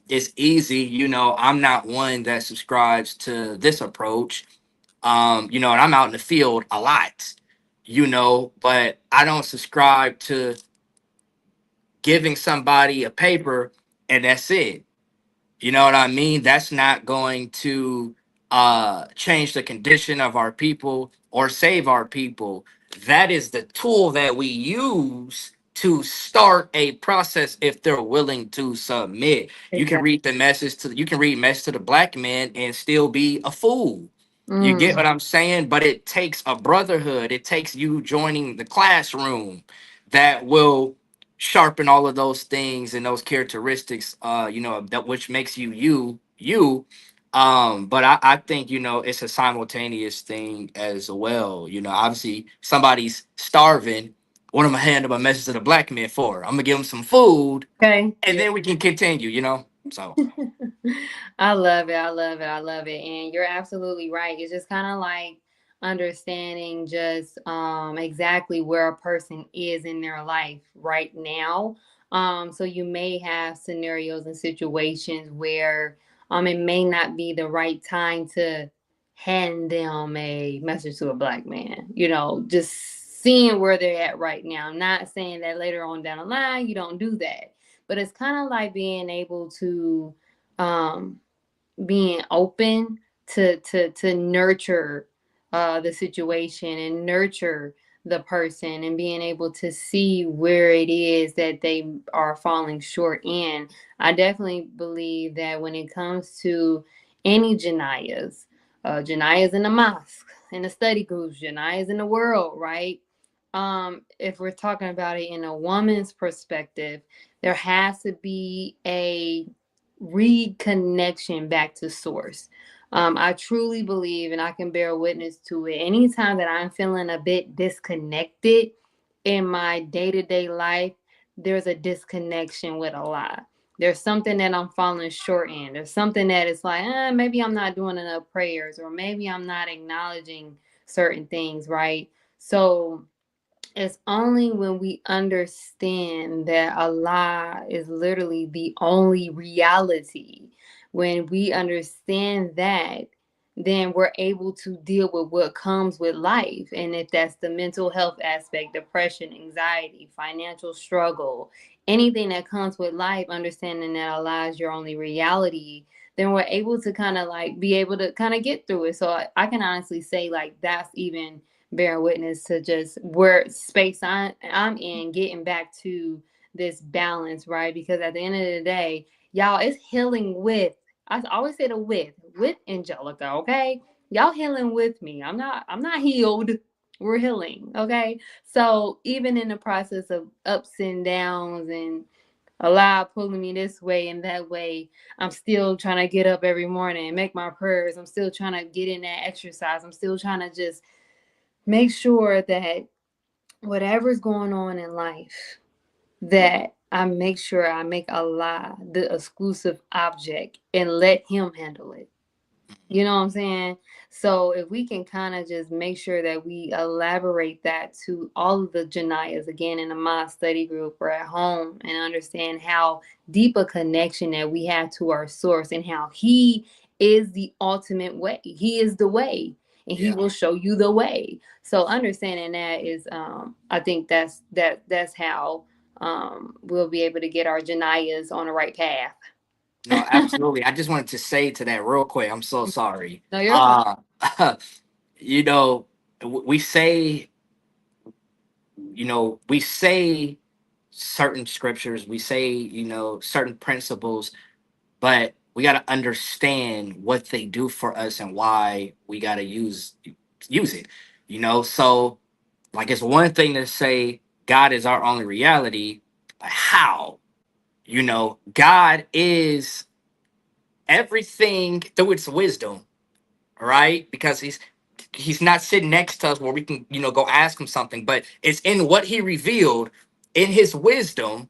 C: It's easy, I'm not one that subscribes to this approach. And I'm out in the field a lot, but I don't subscribe to giving somebody a paper and that's it. You know what I mean? That's not going to change the condition of our people or save our people. That is the tool that we use to start a process if they're willing to submit. You can read the message to message to the black man and still be a fool. You get what I'm saying? But it takes a brotherhood. It takes you joining the classroom that will sharpen all of those things and those characteristics, that which makes you. But I think, it's a simultaneous thing as well. Obviously somebody's starving. What am I handing my message to the black man for? I'm gonna give them some food,
B: Okay.
C: and then we can continue. So
B: I love it. I love it. I love it. And you're absolutely right. It's just kind of like understanding just exactly where a person is in their life right now. So you may have scenarios and situations where it may not be the right time to hand them a message to a black man. You know, just seeing where they're at right now. I'm not saying that later on down the line you don't do that, but it's kind of like being able to um being open to nurture the situation and nurture the person and being able to see where it is that they are falling short in. I definitely believe that when it comes to any Janiyahs, Janiyahs in the mosque, in the study groups, Janiyahs in the world, right? If we're talking about it in a woman's perspective, there has to be a reconnection back to source. I truly believe, and I can bear witness to it, anytime that I'm feeling a bit disconnected in my day to day life, there's a disconnection with Allah. There's something that I'm falling short in. There's something that is like, maybe I'm not doing enough prayers, or maybe I'm not acknowledging certain things, right? So, it's only when we understand that Allah is literally the only reality, when we understand that, then we're able to deal with what comes with life. And if that's the mental health aspect, depression, anxiety, financial struggle, anything that comes with life, understanding that Allah is your only reality, then we're able to kind of like be able to kind of get through it. So I can honestly say, like, that's even bearing witness to just where space I'm in, getting back to this balance, right? Because at the end of the day, y'all, it's healing with, I always say the with Angelica, okay? Y'all healing with me. I'm not healed. We're healing, okay? So even in the process of ups and downs and Allah pulling me this way and that way, I'm still trying to get up every morning and make my prayers. I'm still trying to get in that exercise. I'm still trying to just make sure that whatever's going on in life, that I make sure I make Allah the exclusive object and let him handle it. You know what I'm saying? So if we can kind of just make sure that we elaborate that to all of the Janiyahs, again, in a mosque study group or at home, and understand how deep a connection that we have to our source and how he is the ultimate way. He is the way, and he
C: Yeah.
B: will show you the way. So understanding that is, I think that's how we'll be able to get our Janiyahs on the right path.
C: No, absolutely. I just wanted to say to that real quick. I'm so sorry.
B: No, you're fine.
C: You know, we say, we say certain scriptures, we say, certain principles, but we got to understand what they do for us and why we got to use it. So like it's one thing to say God is our only reality, but how? God is everything through its wisdom, right? Because he's not sitting next to us where we can, go ask him something, but it's in what he revealed in his wisdom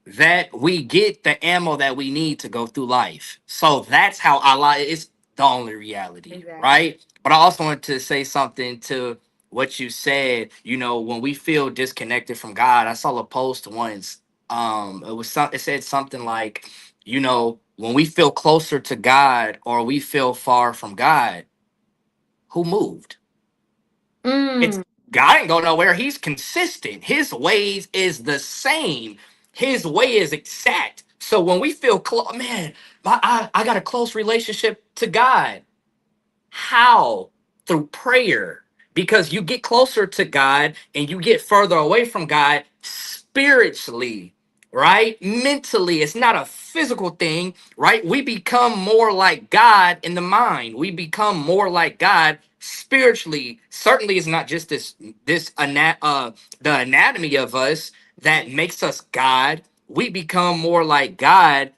C: that we get the ammo that we need to go through life. So that's how Allah is the only reality,
B: Exactly.
C: right? But I also wanted to say something to what you said. When we feel disconnected from God, I saw a post once. It said something like, when we feel closer to God or we feel far from God, who moved? It's
B: Mm.
C: God ain't go nowhere. He's consistent. His ways is the same. His way is exact. So when we feel close, man, I got a close relationship to God. How? Through prayer. Because you get closer to God and you get further away from God spiritually, right? Mentally. It's not a physical thing, right? We become more like God in the mind. We become more like God spiritually. Certainly it's not just the anatomy of us that makes us God. We become more like God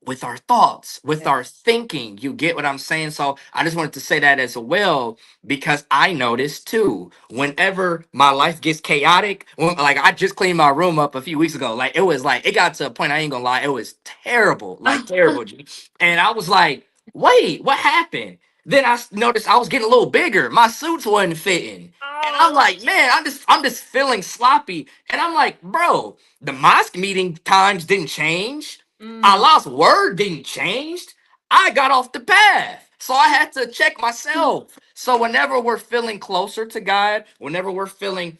C: with our thoughts, with
B: Yeah.
C: our thinking. You get what I'm saying? So I just wanted to say that as well, because I noticed too, whenever my life gets chaotic, like I just cleaned my room up a few weeks ago, like it was like, it got to a point, I ain't gonna lie, it was terrible, like terrible. G. And I was like, wait, what happened? Then noticed I was getting a little bigger. My suits wasn't fitting. And I'm
B: Oh.
C: like, man, I'm just feeling sloppy. And I'm like, bro, the mosque meeting times didn't change.
B: Mm.
C: Allah's word didn't change. I got off the path. So I had to check myself. So whenever we're feeling closer to God, whenever we're feeling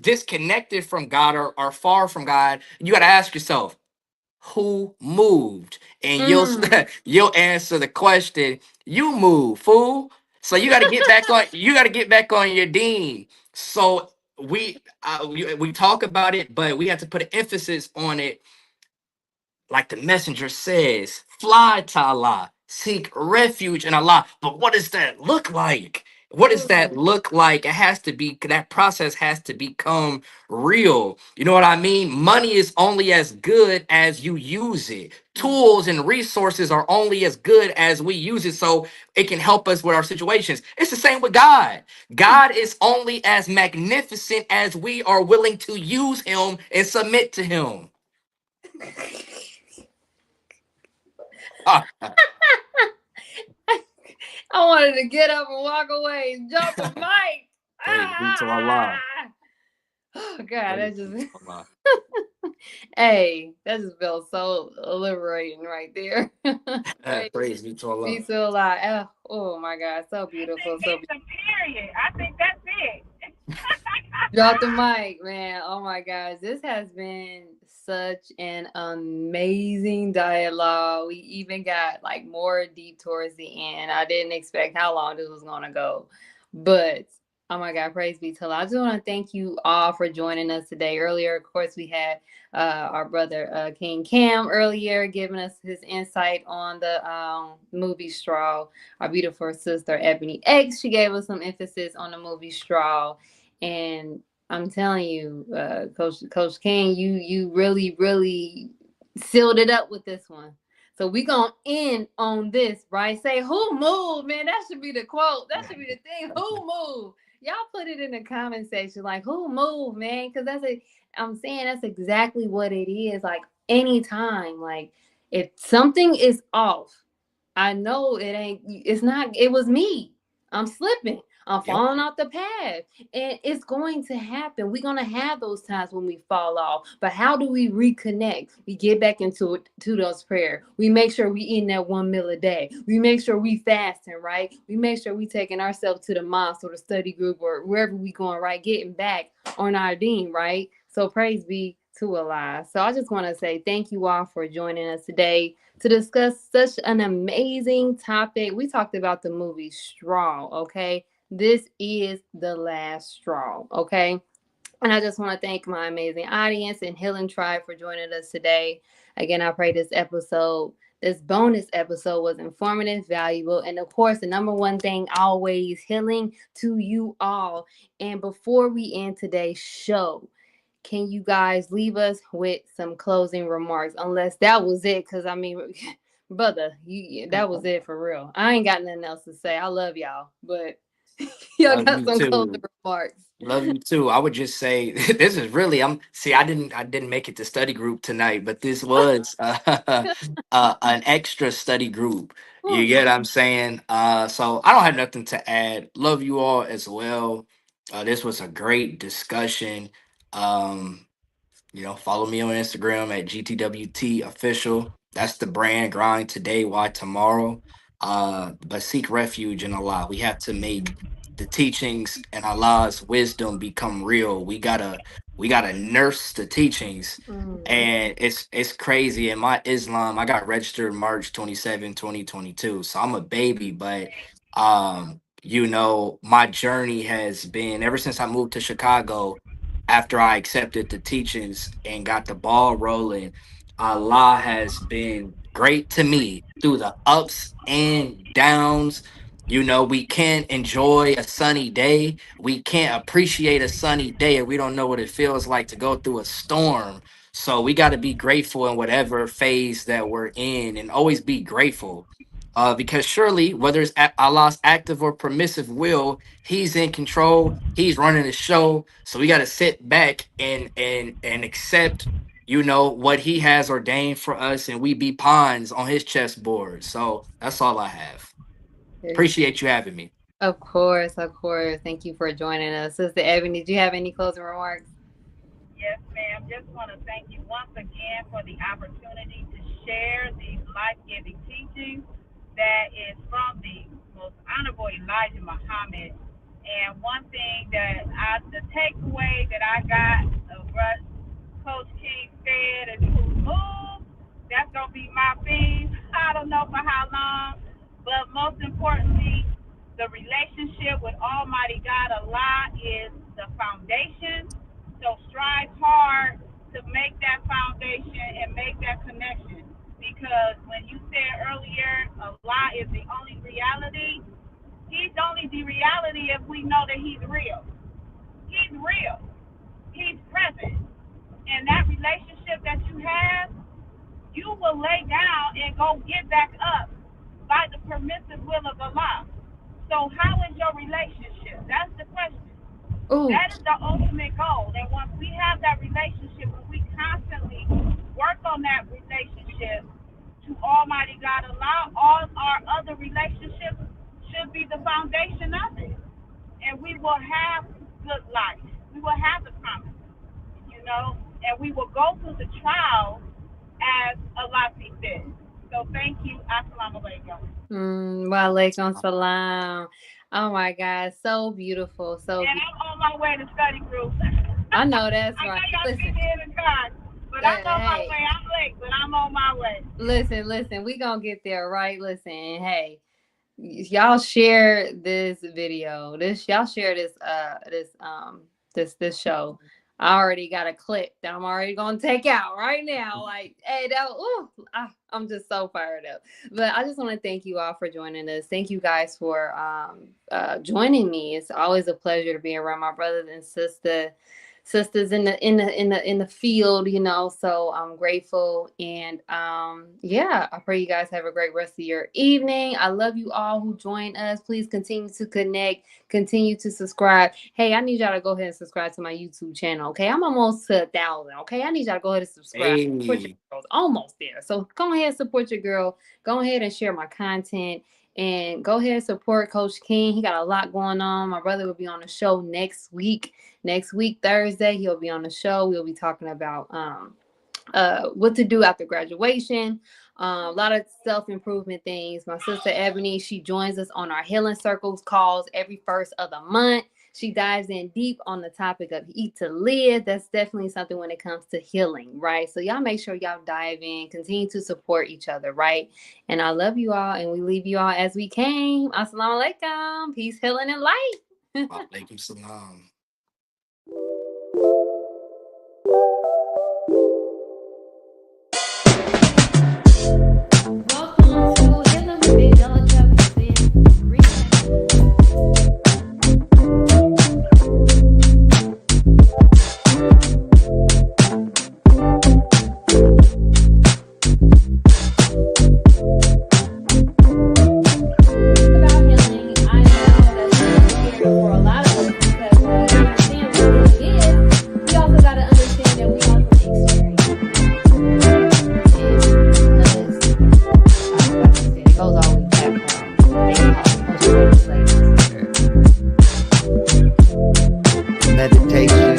C: disconnected from God or far from God, you got to ask yourself, who moved? And you'll
B: Mm.
C: you'll answer the question, you move, fool. So you got to get back on you got to get back on your dean. So we talk about it, but we have to put an emphasis on it, like the messenger says, fly to Allah, seek refuge in Allah. But what does that look like? What does that
B: Mm.
C: look like? It has to be, that process has to become real. You know what I mean? Money is only as good as you use it. Tools and resources are only as good as we use it, so it can help us with our situations. It's the same with God. God is only as magnificent as we are willing to use him and submit to him.
B: I wanted to get up and walk away and drop the mic.
C: Praise be to Allah.
B: Ah! Oh God,
C: Praise
B: that
C: be
B: just
C: to Allah.
B: hey, that just felt so liberating right there. Praise
C: Praise be to Allah.
B: be so alive. Oh my God, so beautiful, so beautiful.
F: It's a period. I think that's it.
B: Drop the mic, man. Oh my gosh, this has been such an amazing dialogue. We even got like more deep towards the end. I didn't expect how long this was gonna go, but oh my God, praise be to Allah. I just want to thank you all for joining us today. Earlier, of course, we had our brother King Cam earlier giving us his insight on the movie Straw. Our beautiful sister Ebboni X, she gave us some emphasis on the movie Straw. And I'm telling you, Coach King, you really sealed it up with this one. So we gonna end on this, right? Say who moved, man. That should be the quote. That should be the thing. Who moved? Y'all put it in the comment section, like who moved, man? Because I'm saying that's exactly what it is. Like anytime, like if something is off, I know it ain't. It's not. It was me. I'm slipping. I'm
C: Yep.
B: falling off the path. And it's going to happen. We're going to have those times when we fall off. But how do we reconnect? We get back into it, to those prayer. We make sure we eating that 1 meal a day. We make sure we fasting, right? We make sure we taking ourselves to the mosque or the study group or wherever we going, right? Getting back on our deen, right? So praise be to Allah. So I just want to say thank you all for joining us today to discuss such an amazing topic. We talked about the movie Straw, okay? This is the last straw, okay? And I just want to thank my amazing audience and Healing Tribe for joining us today. Again, I pray this bonus episode was informative, valuable, and of course, the number one thing always healing to you all. And before we end today's show, can you guys leave us with some closing remarks? Unless that was it, because I mean, brother, that was it for real. I ain't got nothing else to say. I love y'all, but y'all
C: Love
B: got
C: you
B: some closing
C: too.
B: remarks.
C: Love you too. I would just say this is really, I didn't make it to study group tonight, but this was an extra study group. You
B: Ooh.
C: get what I'm saying? So I don't have nothing to add. Love you all as well. This was a great discussion. Um Follow me on Instagram at GTWT official. That's the brand. Grind today, why tomorrow. But seek refuge in Allah. We have to make the teachings and Allah's wisdom become real. We gotta nurse the teachings.
B: Mm.
C: And it's crazy. In my Islam, I got registered March 27, 2022. So I'm a baby, but my journey has been ever since I moved to Chicago after I accepted the teachings and got the ball rolling. Allah has been great to me through the ups and downs. We can't enjoy a sunny day. We can't appreciate a sunny day, and we don't know what it feels like to go through a storm. So we got to be grateful in whatever phase that we're in and always be grateful. Because surely, whether it's Allah's active or permissive will, He's in control. He's running the show. So we got to sit back and accept, what He has ordained for us, and we be pawns on His chessboard. So that's all I have. Appreciate you having me.
B: Of course, of course. Thank you for joining us. Sister Ebony, did you have any closing remarks?
F: Yes, ma'am. Just want to thank you once again for the opportunity to share these life giving teachings. that is from the most honorable Elijah Muhammad. And one thing that the takeaway that I got of what Coach King said is to move. That's going to be my theme. I don't know for how long, but most importantly, the relationship with Almighty God Allah is the foundation. So strive hard to make that foundation and make that connection. Because when you said earlier, Allah is the only reality, He's only the reality if we know that He's real. He's real. He's present. And that relationship that you have, you will lay down and go get back up by the permissive will of Allah. So how is your relationship? That's the question. Ooh. That is the ultimate goal. And once we have that relationship, when we constantly work on that relationship to Almighty God Allah, all our other relationships should be the foundation of it. And we will have good life. We will have the promise, and we will go through the trials as Allah sees fit. So thank you. Assalamu alaikum.
B: Wa alaikum salam. Oh my God, so beautiful. So
F: and I'm on my way to study group.
B: I know that's right.
F: I know y'all see me in the car, but I'm on my way. I'm late, but I'm on my way.
B: Listen, we gonna get there, right? Listen, hey, y'all share this video. Y'all share this show. I already got a clip that I'm already gonna take out right now. Like, hey, I'm just so fired up. But I just want to thank you all for joining us. Thank you guys for joining me. It's always a pleasure to be around my brothers and sisters in the field, so I'm grateful. And I pray you guys have a great rest of your evening. I love you all who joined us. Please continue to connect, continue to subscribe. Hey, I need y'all to go ahead and subscribe to my YouTube channel. Okay, I'm almost to 1,000. Okay, I need y'all to go ahead and subscribe.
C: Hey.
B: Almost there. So go ahead and support your girl. Go ahead and share my content. And go ahead and support Coach King. He got a lot going on. My brother will be on the show next week. Next week, Thursday, he'll be on the show. We'll be talking about what to do after graduation. A lot of self-improvement things. My sister Ebony, she joins us on our Healing Circles calls every first of the month. She dives in deep on the topic of eat to live. That's definitely something when it comes to healing, right? So y'all make sure y'all dive in, continue to support each other, right? And I love you all, and we leave you all as we came. Assalamu alaikum. Peace, healing, and light.
C: Alaikum salam.
B: Welcome to Healing with Angelica.
A: Meditation.